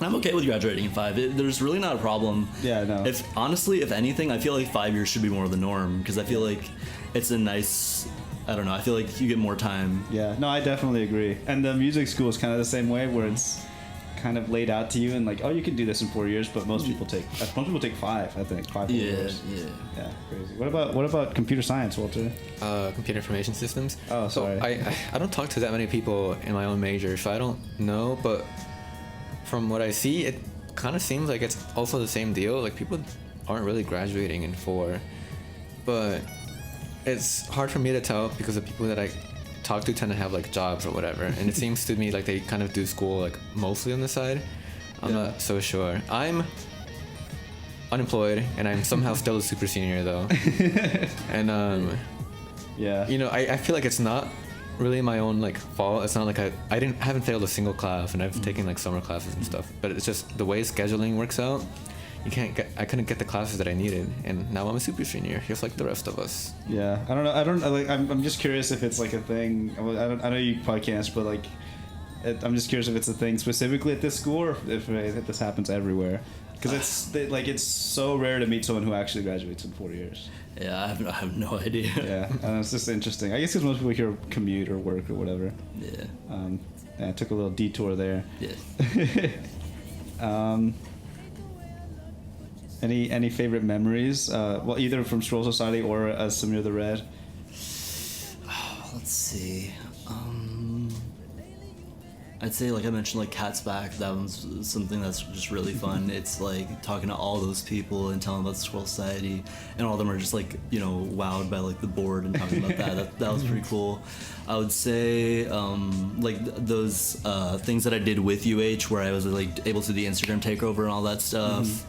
I'm okay with graduating in 5. There's really not a problem. Yeah, no. If honestly, if anything, I feel like 5 years should be more the norm because I feel like it's a nice, I don't know, I feel like you get more time. Yeah, no, I definitely agree. And the music school is kind of the same way, where it's kind of laid out to you and like, oh, you can do this in 4 years, but most people take 5. I think 5 years. Yeah, crazy. What about computer science, Walter? Computer information systems. Oh, sorry. So I don't talk to that many people in my own major, so I don't know. But from what I see, it kind of seems like it's also the same deal. Like people aren't really graduating in 4, but it's hard for me to tell because the people that I talk to tend to have like jobs or whatever, and it seems to me like they kind of do school like mostly on the side. I'm not so sure. I'm unemployed and I'm somehow still a super senior though. And Yeah. you know, I feel like it's not really my own like fault. It's not like I haven't failed a single class, and I've taken like summer classes and stuff, but it's just the way scheduling works out. I couldn't get the classes that I needed, and now I'm a super senior, just like the rest of us. Yeah, I don't know. I'm just curious if it's like a thing. I know you probably can't answer, but like, I'm just curious if it's a thing specifically at this school, or if this happens everywhere. Because it's so rare to meet someone who actually graduates in 4 years. Yeah, I have no idea. Yeah, and it's just interesting. I guess because most people here commute or work or whatever. Yeah. Yeah, I took a little detour there. Yeah. Any favorite memories? Well, either from Squirrel Society or Samir the Red. Let's see. I'd say, like I mentioned, like Cat's Back. That one's something that's just really fun. It's like talking to all those people and telling about the Squirrel Society, and all of them are just like, you know, wowed by like the board and talking about that. That was pretty cool. I would say like those things that I did with UH, where I was like able to do the Instagram takeover and all that stuff.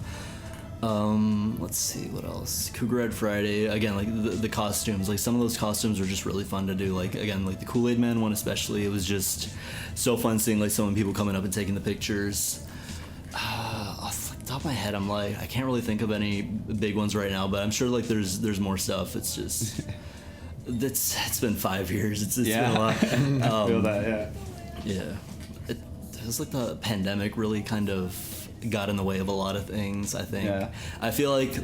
Let's see what else. Cougar Red Friday, again, like the costumes, like some of those costumes were just really fun to do. Like again, like the Kool-Aid Man one especially, it was just so fun seeing like so many people coming up and taking the pictures. Off the top of my head, I'm like, I can't really think of any big ones right now, but I'm sure like there's more stuff. It's just it's been 5 years. It's been a lot. I feel that, Yeah, it was like the pandemic really kind of got in the way of a lot of things. I think. Yeah. I feel like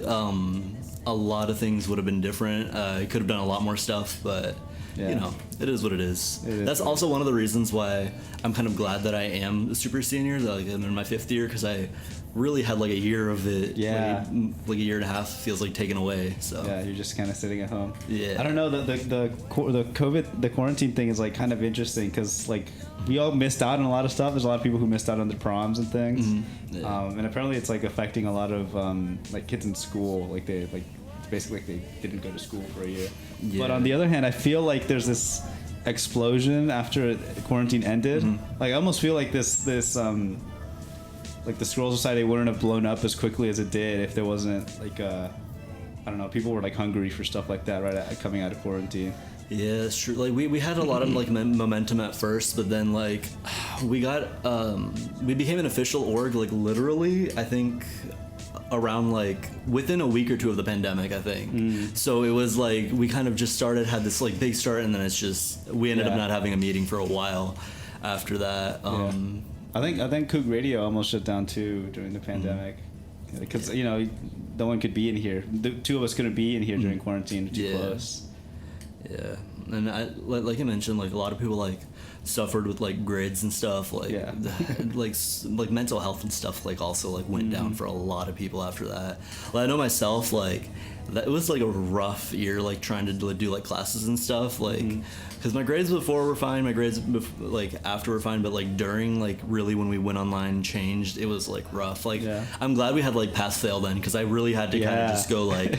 a lot of things would have been different. I could have done a lot more stuff, but you know, it is what it is. That's also one of the reasons why I'm kind of glad that I am a super senior. That like I'm in my 5th year, because I really had like a year of it. Yeah. Like a year and a half feels like taken away. So yeah. You're just kind of sitting at home. Yeah. I don't know. The quarantine thing is like kind of interesting because like we all missed out on a lot of stuff. There's a lot of people who missed out on their proms and things. Mm-hmm. Yeah. And apparently it's like affecting a lot of like kids in school. Like they like it's basically like they didn't go to school for a year. Yeah. But on the other hand, I feel like there's this explosion after quarantine ended. Mm-hmm. Like I almost feel like this like the Squirrel Society wouldn't have blown up as quickly as it did if there wasn't like I don't know, people were like hungry for stuff like that coming out of quarantine. Yeah, it's true. Like we had a lot of like momentum at first, but then like we became an official org like literally I think around like within a week or two of the pandemic, I think. So it was like we kind of just had this like big start, and then it's just we ended up not having a meeting for a while after that. I think Coog Radio almost shut down too during the pandemic because you know no one could be in here. The two of us couldn't be in here during quarantine. Too close. Yeah, and like I mentioned, like a lot of people like suffered with like grades and stuff. Like like mental health and stuff. Like also like went down for a lot of people after that. Well, I know myself. Like it was like a rough year, like trying to do like classes and stuff, like because my grades before were fine, my grades like after were fine, but like during, like really when we went online changed, it was like rough. Like I'm glad we had like pass fail then, because I really had to kind of just go like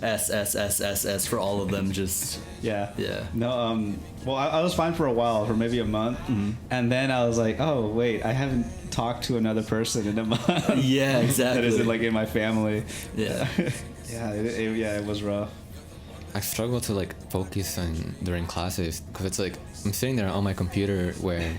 S for all of them. Just yeah. No, well, I was fine for a while, for maybe a month, and then I was like, oh wait, I haven't talked to another person in a month. Yeah, exactly. That isn't like in my family. Yeah. It was rough. I struggle to like focus on during classes because it's like I'm sitting there on my computer where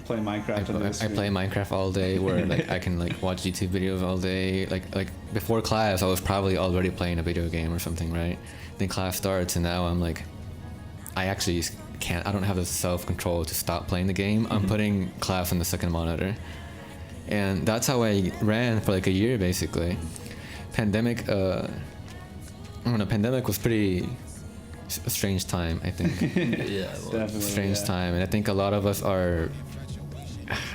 Play Minecraft. I play Minecraft all day, where like I can like watch YouTube videos all day. Like before class, I was probably already playing a video game or something, right? Then class starts, and now I'm like, I actually can't. I don't have the self-control to stop playing the game. I'm putting class on the second monitor, and that's how I ran for like a year basically. Pandemic. I don't know, pandemic was pretty a strange time, I think. Yeah, well, Definitely, strange time, and I think a lot of us are.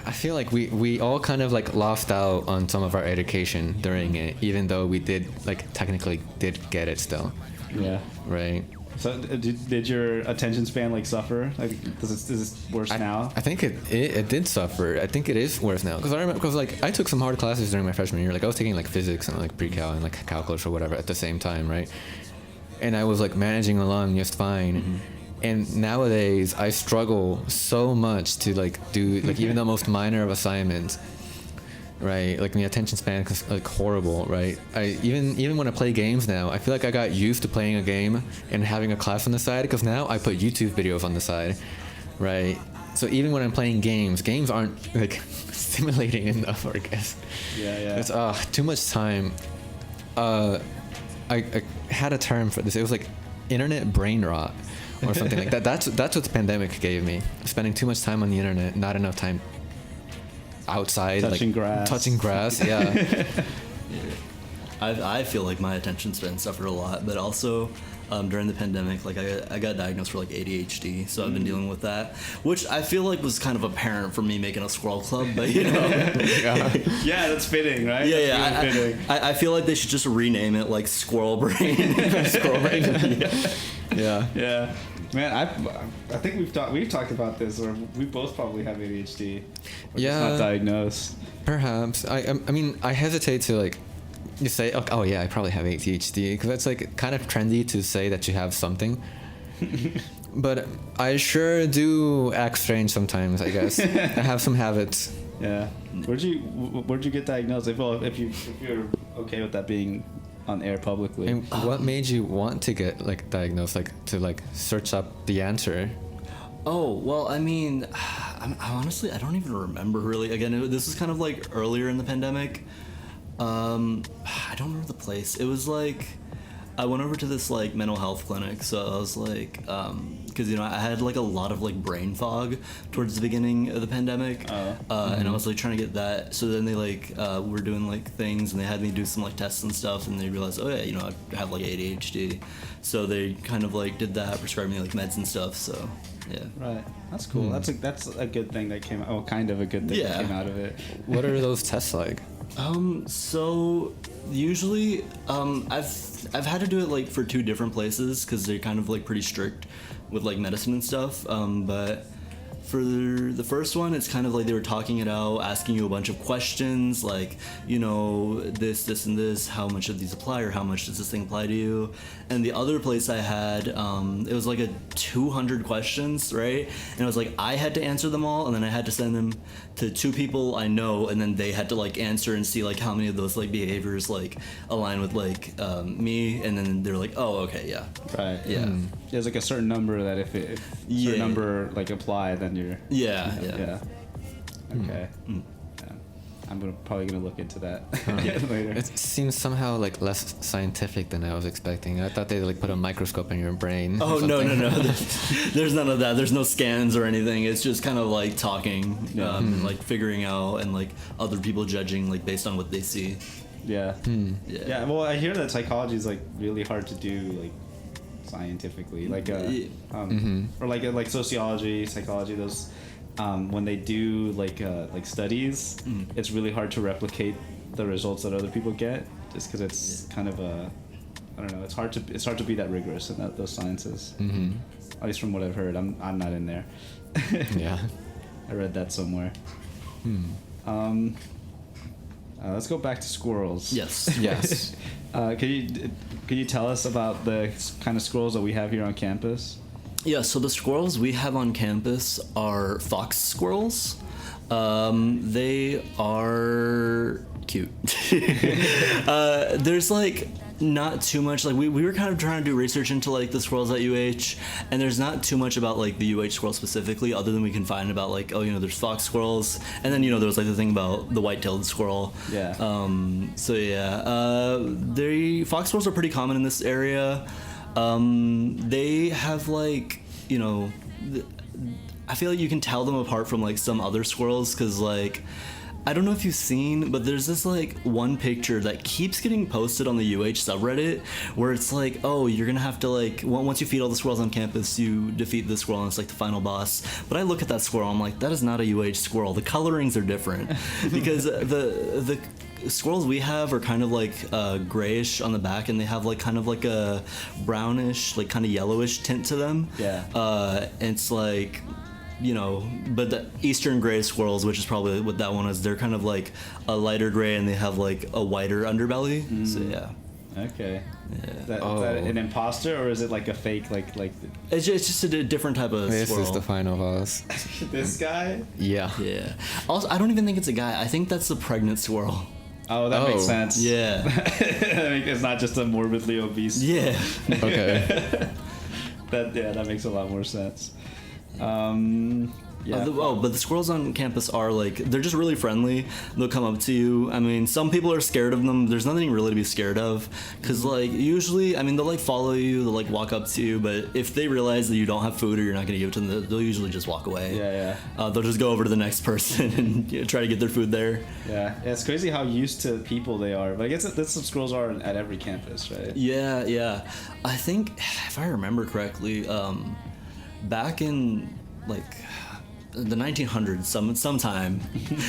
I feel like we all kind of like lost out on some of our education during it, even though we did like technically did get it still. Yeah. Right. So did your attention span like suffer? Like, is this worse now? I think it did suffer. I think it is worse now because I remember like I took some hard classes during my freshman year. Like I was taking like physics and like pre-cal and like calculus or whatever at the same time, right? And I was like managing along just fine. And nowadays I struggle so much to like do like even the most minor of assignments. Right, like my attention span is like horrible, right? I even when I play games now, I feel like I got used to playing a game and having a class on the side, because now I put YouTube videos on the side, right? So even when I'm playing games aren't like stimulating enough, I guess. Yeah. It's too much time. I had a term for this. It was like internet brain rot or something like that. That's what the pandemic gave me. Spending too much time on the internet, not enough time outside, touching grass. Yeah. I feel like my attention span suffered a lot, but also during the pandemic, like I got diagnosed for like ADHD, so I've been dealing with that, which I feel like was kind of apparent from me making a Squirrel Club, but you know. Yeah, that's fitting, right? Yeah, that's really fitting. I feel like they should just rename it like Squirrel Brain. Squirrel Brain. Yeah. Man, I think we've talked about this, or we both probably have ADHD. We're just not diagnosed. Perhaps. I mean, I hesitate to like you say, oh yeah, I probably have ADHD, because that's like kind of trendy to say that you have something. But I sure do act strange sometimes, I guess. I have some habits. Yeah. Where'd you get diagnosed? If you're okay with that being on air publicly. And what made you want to get like diagnosed, like to like search up the answer? Oh, well, I mean, I honestly, I don't even remember really. Again, this was kind of like earlier in the pandemic. I don't remember the place. It was like, I went over to this like mental health clinic. So I was like, because you know I had like a lot of like brain fog towards the beginning of the pandemic, and I was like trying to get that. So then they like were doing like things, and they had me do some like tests and stuff, and they realized, oh yeah, you know, I have like ADHD. So they kind of like did that, prescribed me like meds and stuff. So yeah. Right. That's cool. That's a good thing that came out. Oh, kind of a good thing that came out of it. What are those tests like? So usually, I've had to do it like for 2 different places because they're kind of like pretty strict with like medicine and stuff. But for the first one, it's kind of like they were talking it out, asking you a bunch of questions like, you know, this, and this, how much of these apply, or how much does this thing apply to you? And the other place I had, it was like a 200 questions, right? And it was like I had to answer them all, and then I had to send them to 2 people I know, and then they had to like answer and see like how many of those like behaviors like align with like me, and then they're like, oh, okay, yeah. Right. Yeah. There's like a certain number that if a certain number like apply, then you're. Yeah. Okay. Yeah. I'm probably gonna look into that later. It seems somehow like less scientific than I was expecting. I thought they like put a microscope in your brain. Oh no. There's none of that. There's no scans or anything. It's just kind of like talking, like figuring out, and like other people judging like based on what they see. Yeah. Yeah. Well, I hear that psychology is like really hard to do like scientifically, like or like sociology, psychology. Those when they do like studies, it's really hard to replicate the results that other people get, just because it's kind of a I don't know. It's hard to be that rigorous in those sciences. Mm-hmm. At least from what I've heard. I'm not in there. Yeah. I read that somewhere. Let's go back to squirrels. Yes. Yes. Can you tell us about the kind of squirrels that we have here on campus? Yeah, so the squirrels we have on campus are fox squirrels. They are cute. There's like not too much, like we were kind of trying to do research into like the squirrels at UH, and there's not too much about like the UH squirrel specifically, other than we can find about like, oh, you know, there's fox squirrels, and then, you know, there's like the thing about the white-tailed squirrel. Yeah. So yeah, the fox squirrels are pretty common in this area. They have like, you know, I feel like you can tell them apart from like some other squirrels, because like, I don't know if you've seen, but there's this like one picture that keeps getting posted on the UH subreddit where it's like, oh, you're gonna have to like, once you feed all the squirrels on campus, you defeat the squirrel and it's like the final boss. But I look at that squirrel, I'm like, that is not a UH squirrel. The colorings are different because the squirrels we have are kind of like grayish on the back, and they have like kind of like a brownish, like kind of yellowish tint to them. Yeah. It's like, you know, but the eastern gray squirrels, which is probably what that one is, they're kind of like a lighter gray and they have like a whiter underbelly. So yeah. Okay. Yeah. Is that an imposter, or is it like a fake like It's just a different type of This squirrel. is the final boss. this guy? Yeah. Yeah. Also, I don't even think it's a guy. I think that's the pregnant squirrel. Oh, that makes sense. Yeah. It's not just a morbidly obese. Yeah. Okay. That makes a lot more sense. Yeah. But the squirrels on campus are like, they're just really friendly. They'll come up to you. I mean, some people are scared of them. There's nothing really to be scared of, because like usually, I mean, they'll like follow you, they'll like walk up to you, but if they realize that you don't have food or you're not going to give it to them, they'll usually just walk away. Yeah. They'll just go over to the next person and try to get their food there. Yeah, it's crazy how used to people they are. But I guess that's what squirrels are at every campus, right? Yeah. I think, if I remember correctly, back in like the 1900s, sometime.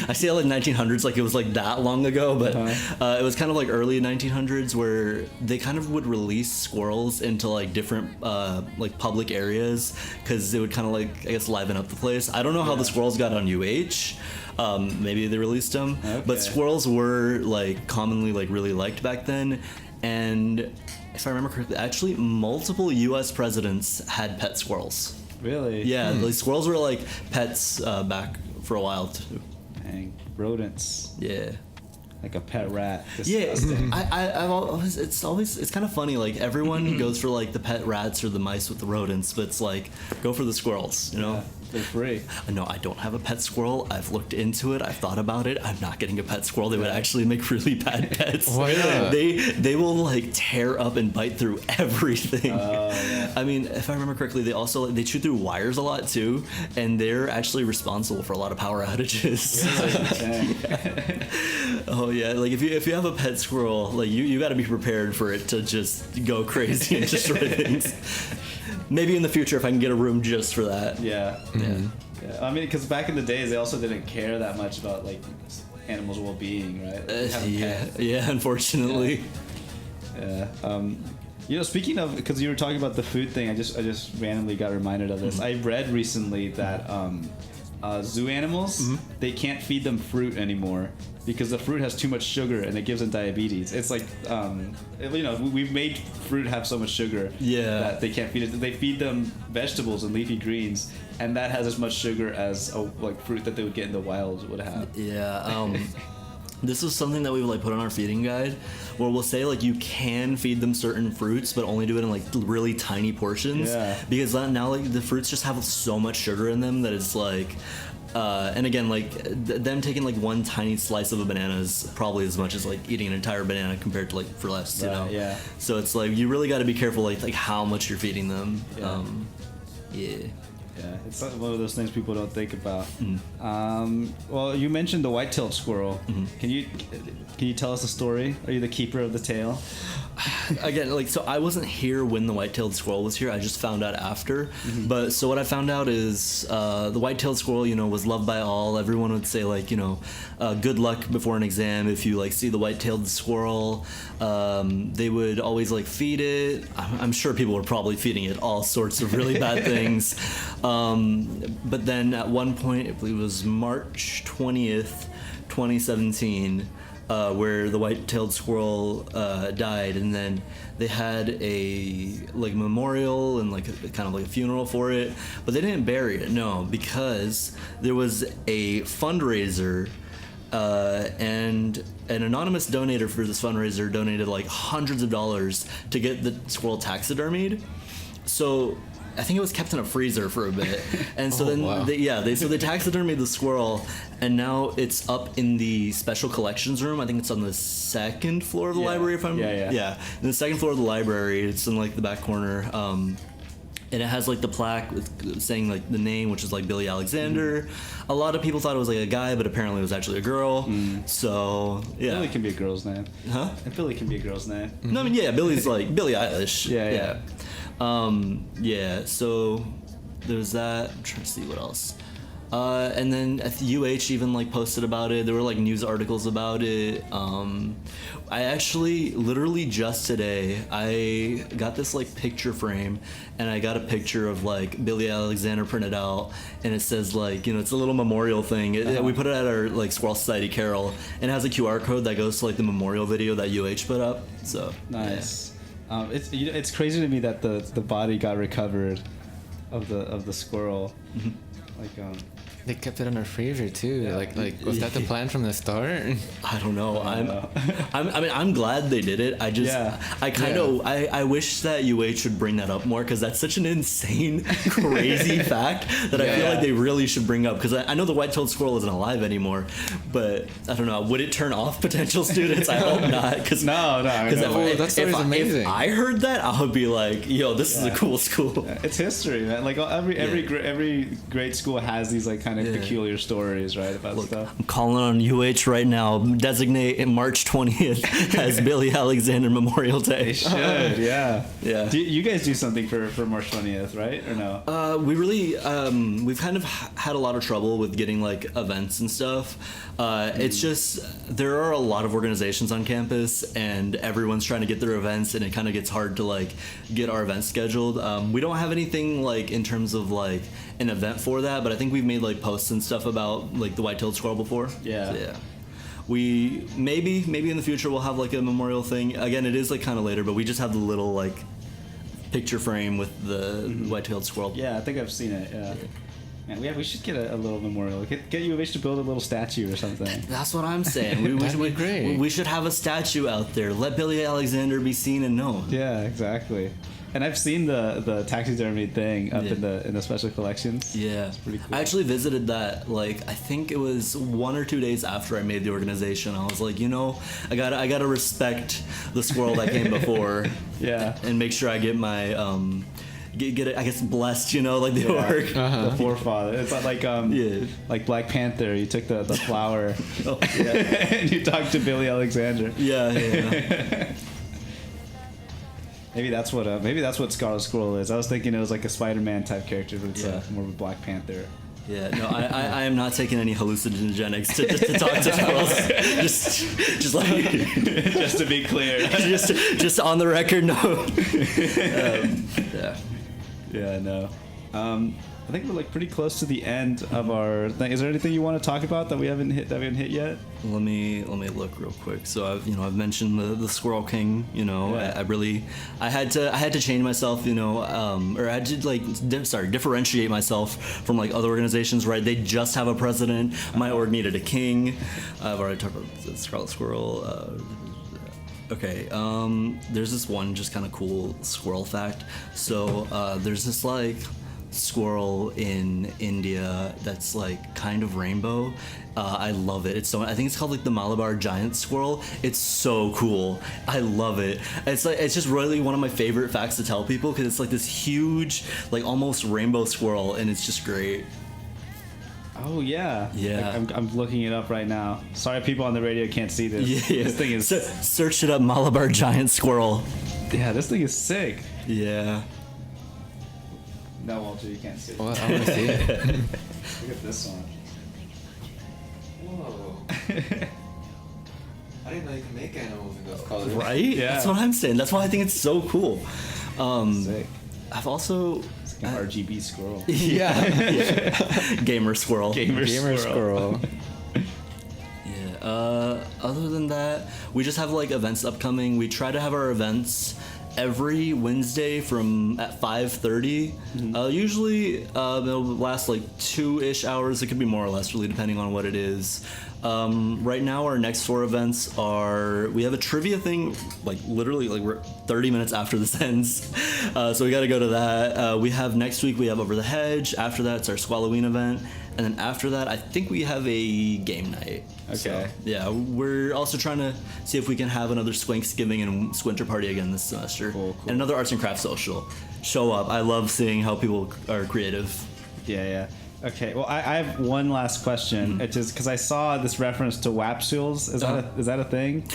I say like 1900s like it was like that long ago, but it was kind of like early 1900s where they kind of would release squirrels into like different like public areas, because it would kind of like, I guess, liven up the place. I don't know how the squirrels got on UH. Maybe they released them, but squirrels were like commonly like really liked back then. And if I remember correctly, actually multiple US presidents had pet squirrels. Really? Yeah, the squirrels were like pets back for a while too. Dang, rodents. Yeah. Like a pet rat. Yeah, Disgusting. I've always, it's kind of funny, like everyone goes for like the pet rats or the mice with the rodents, but it's like, go for the squirrels, you know? Yeah, they're free. No, I don't have a pet squirrel. I've looked into it. I've thought about it. I'm not getting a pet squirrel. They would actually make really bad pets. Why not? They will like tear up and bite through everything. Yeah. I mean, if I remember correctly, they also they chew through wires a lot too, and they're actually responsible for a lot of power outages. Dang. Oh yeah, like if you have a pet squirrel, like you got to be prepared for it to just go crazy and destroy things. Maybe in the future if I can get a room just for that. Yeah. I mean, because back in the days, they also didn't care that much about like animals' well-being, right? Like, they have a pet. Yeah, unfortunately. Yeah. You know, speaking of, because you were talking about the food thing, I just randomly got reminded of this. I read recently that zoo animals, they can't feed them fruit anymore because the fruit has too much sugar and it gives them diabetes. It's like, you know, we've made fruit have so much sugar that they can't feed it. They feed them vegetables and leafy greens, and that has as much sugar as like fruit that they would get in the wild would have. Yeah. This is something that we would like put on our feeding guide, where we'll say like you can feed them certain fruits, but only do it in like really tiny portions. Yeah. Because now like the fruits just have so much sugar in them that it's like, and again, like them taking like one tiny slice of a banana is probably as much as like eating an entire banana compared to like for less, you know. Yeah. So it's like you really got to be careful like how much you're feeding them. Yeah. Yeah. Yeah, it's one of those things people don't think about. Mm-hmm. Well, you mentioned the white-tailed squirrel. Mm-hmm. Can you tell us a story? Are you the keeper of the tail? Again, like, so I wasn't here when the white-tailed squirrel was here. I just found out after. But so what I found out is the white-tailed squirrel, was loved by all. Everyone would say, like, good luck before an exam if you like see the white-tailed squirrel. They would always like feed it. I'm sure people were probably feeding it all sorts of really bad things. But then at one point, I believe it was March 20th, 2017. Where the white-tailed squirrel died, and then they had a like memorial and like kind of like a funeral for it, but they didn't bury it. No, because there was a fundraiser, and an anonymous donator for this fundraiser donated like hundreds of dollars to get the squirrel taxidermied. So I think it was kept in a freezer for a bit, and so wow. they taxidermied the squirrel, and now it's up in the special collections room. I think it's on the second floor of the library. If I'm in the second floor of the library. It's in like the back corner, and it has like the plaque saying like the name, which is like Billy Alexander. A lot of people thought it was like a guy, but apparently it was actually a girl. So yeah, Billy can be a girl's name. Huh? And Billy can be a girl's name. No, I mean, yeah, Billy's like Billie Eilish. Yeah. So there's that. I'm trying to see what else. And then UH even like posted about it. There were like news articles about it. I actually literally just today I got this like picture frame, and I got a picture of like Billy Alexander printed out, and it says like it's a little memorial thing. We put it at our like Squirrel Society Carol, and it has a QR code that goes to like the memorial video that UH put up. So nice. It's crazy to me that the body got recovered of the squirrel. Like They kept it in our freezer too. Yeah. Like was that the plan from the start? I don't know. I don't know. I'm glad they did it. I wish that UH should bring that up more, because that's such an insane, crazy fact that I feel like they really should bring up. Because I know the white-tailed squirrel isn't alive anymore, but I don't know. Would it turn off potential students? I hope not. Cause, no. That story's amazing. If I heard that, I would be like, yo, this is a cool school. It's history, man. Like every great school has these like kind of peculiar stories, right, about stuff. I'm calling on UH right now. Designate March 20th as Billy Alexander Memorial Day. They should, yeah. You guys do something for March 20th, right, or no? We really we've kind of had a lot of trouble with getting like events and stuff. It's just there are a lot of organizations on campus, and everyone's trying to get their events, and it kind of gets hard to like get our events scheduled. We don't have anything like in terms of like an event for that, but I think we've made like posts and stuff about like the white-tailed squirrel before. Yeah. So, yeah. We maybe in the future we'll have like a memorial thing. Again, it is like kind of later, but we just have the little like picture frame with the white-tailed squirrel. Yeah, I think I've seen it. Yeah. Man, we should get a little memorial. Get UH to build a little statue or something. That's what I'm saying. That'd be great. We should have a statue out there. Let Billy Alexander be seen and known. Yeah, exactly. And I've seen the taxidermy thing up in the special collections. Yeah, it's pretty cool. I actually visited that like I think it was 1 or 2 days after I made the organization. I was like, I gotta respect the squirrel that came before. Yeah, and make sure I get my get it, I guess, blessed, like they work. The forefather. It's like like Black Panther. You took the flower and you talked to Billy Alexander. Yeah. Maybe that's what Scarlet Squirrel is. I was thinking it was like a Spider-Man type character, but it's more of a Black Panther. Yeah, no, I am not taking any hallucinogenics to talk to squirrels. just like just to be clear. just on the record, no. Yeah, no. I think we're like pretty close to the end of our thing. Is there anything you want to talk about that we haven't hit yet? Let me look real quick. So I've mentioned the Squirrel King. I had to change myself. Or I had to differentiate myself from like other organizations. Right? They just have a president. My org needed a king. I've already talked about the Scarlet Squirrel. Okay, there's this one just kind of cool squirrel fact. So there's this like squirrel in India that's like kind of rainbow. I love it. I think it's called like the Malabar giant squirrel. It's so cool. I love it. It's just really one of my favorite facts to tell people because it's like this huge, like almost rainbow squirrel, and it's just great. Oh yeah. Yeah. Like, I'm looking it up right now. Sorry, people on the radio can't see this. Yeah. This thing is. Search it up, Malabar giant squirrel. Yeah, this thing is sick. Yeah. No, Walter, you can't see it. Well, I want to see it. Look at this one. Whoa. I didn't know you could make animals in those colors. Right? Yeah. That's what I'm saying. That's why I think it's so cool. Sick. I've also It's like an RGB squirrel. yeah. Gamer squirrel. Gamer Squirrel. Yeah. Other than that, we just have like events upcoming. We try to have our events every Wednesday from at 5:30. Usually it'll last like 2-ish hours. It could be more or less, really depending on what it is. Right now, our next 4 events are, we have a trivia thing, like literally like we're 30 minutes after this ends. So we got to go to that. We have next week, we have Over the Hedge. After that, it's our Squalloween event. And then after that, I think we have a game night. Okay. So, yeah, we're also trying to see if we can have another Swinksgiving and Squinter Party again this semester. Cool. And another Arts and Crafts social. Show up. I love seeing how people are creative. Yeah. Okay. Well, I have one last question. It's just because I saw this reference to Wapsules. Is that a thing?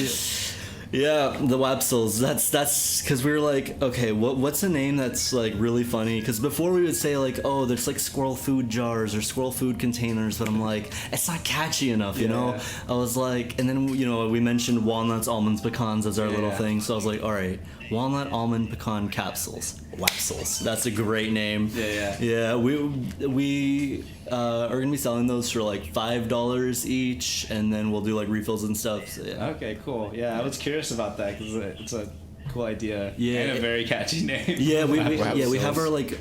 Yeah, the Wapsels. That's because we were like, okay, what's a name that's like really funny? Because before we would say like, oh, there's like squirrel food jars or squirrel food containers, but I'm like, it's not catchy enough, you know? I was like, and then we mentioned walnuts, almonds, pecans as our little thing, so I was like, all right, walnut, almond, pecan capsules, Wapsels. That's a great name. Yeah. We are gonna be selling those for like $5 each, and then we'll do like refills and stuff. So, yeah. Okay, cool. Yeah, I was curious about that because it's a cool idea. Yeah. And a very catchy name. Yeah, we have Wapsels. our like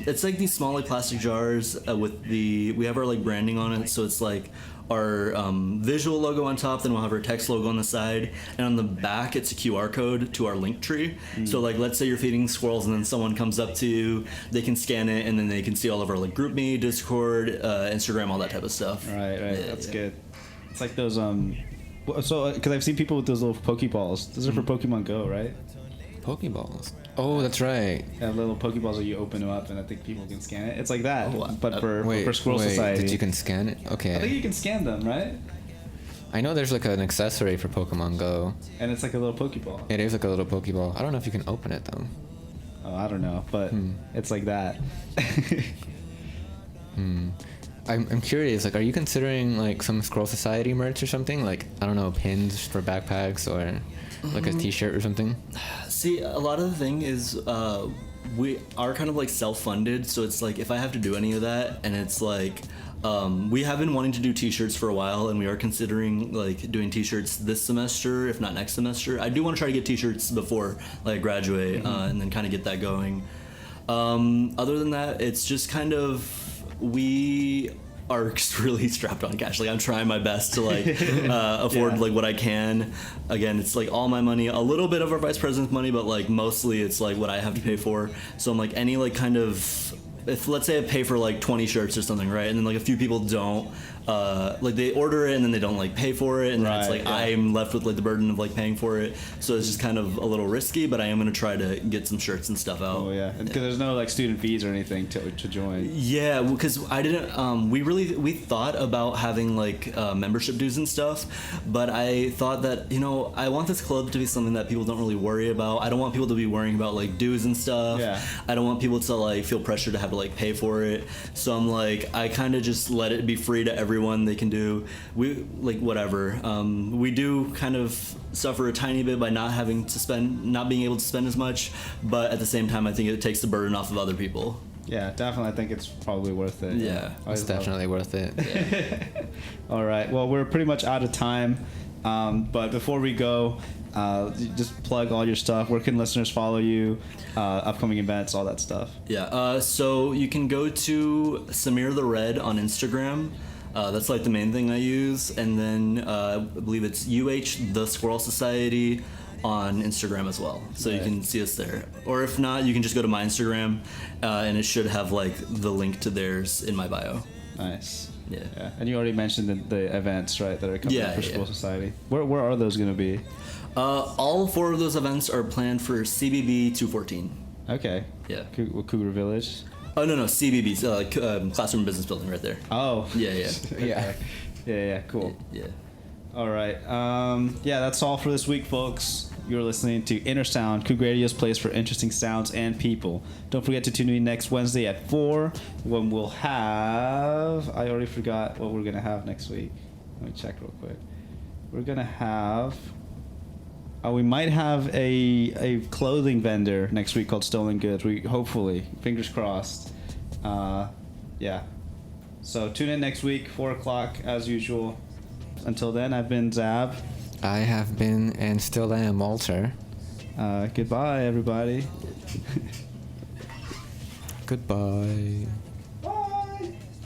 it's like these small like plastic jars we have our like branding on it, so it's like our visual logo on top, then we'll have our text logo on the side, and on the back it's a QR code to our link tree. So like, let's say you're feeding squirrels and then someone comes up to you, they can scan it and then they can see all of our like GroupMe, Discord, Instagram, all that type of stuff. Right. Yeah, That's yeah. good. It's like those so because I've seen people with those little Pokeballs. Those are for Pokemon Go, right? Pokeballs. Oh, that's right. They have little Pokeballs that you open them up, and I think people can scan it. It's like that, but for Squirrel wait, Society. That you can scan it? Okay. I think you can scan them, right? I know there's like an accessory for Pokemon Go. And it's like a little Pokeball. It is like a little Pokeball. I don't know if you can open it though. Oh, I don't know, but it's like that. I'm curious, like, are you considering like some Squirrel Society merch or something? Like, I don't know, pins for backpacks or like a t-shirt or something? See, a lot of the thing is we are kind of like self-funded, so it's like if I have to do any of that, and it's like we have been wanting to do t-shirts for a while, and we are considering like doing t-shirts this semester, if not next semester. I do want to try to get t-shirts before like graduate, and then kind of get that going. Other than that, it's just kind of, we are really strapped on cash. Like, I'm trying my best to like afford like what I can. Again, it's like all my money, a little bit of our vice president's money, but like mostly it's like what I have to pay for. So I'm like, any like kind of, if let's say I pay for like 20 shirts or something, right, and then like a few people don't like, they order it and then they don't like pay for it, and then it's like I'm left with like the burden of like paying for it. So it's just kind of a little risky, but I am gonna try to get some shirts and stuff out. Oh yeah, because there's no like student fees or anything to join. Yeah, because I didn't. We thought about having like membership dues and stuff, but I thought that, you know, I want this club to be something that people don't really worry about. I don't want people to be worrying about like dues and stuff. Yeah. I don't want people to like feel pressure to have to like pay for it. So I'm like, I kind of just let it be free to everyone. They can do, we like whatever. We do kind of suffer a tiny bit by not being able to spend as much, but at the same time, I think it takes the burden off of other people. Yeah, definitely. I think it's probably worth it. Yeah. It's definitely worth it. Yeah. All right. Well, we're pretty much out of time. But before we go, just plug all your stuff. Where can listeners follow you? Upcoming events, all that stuff. Yeah. So you can go to Samir the Red on Instagram. That's like the main thing I use. And then I believe it's the Squirrel Society on Instagram as well, so you Right. can see us there. Or if not, you can just go to my Instagram, and it should have like the link to theirs in my bio. Nice. Yeah. Yeah. And you already mentioned the events, right, that are coming Yeah, up for yeah. Squirrel Society. Where are those going to be? All 4 of those events are planned for CBB 214. Okay. Yeah. Cougar Village. Oh no, CBB's Classroom Business Building right there. Oh. Yeah, yeah, Yeah. Yeah. Cool. yeah. All right. Yeah, that's all for this week, folks. You're listening to Inner Sound, Cougar Radio's place for interesting sounds and people. Don't forget to tune in next Wednesday at 4 when we'll have... I already forgot what we're going to have next week. Let me check real quick. We're going to have... we might have a clothing vendor next week called Stolen Goods. We hopefully, fingers crossed. Yeah. So tune in next week, 4 o'clock as usual. Until then, I've been Zab. I have been and still am Walter. Goodbye, everybody. Goodbye.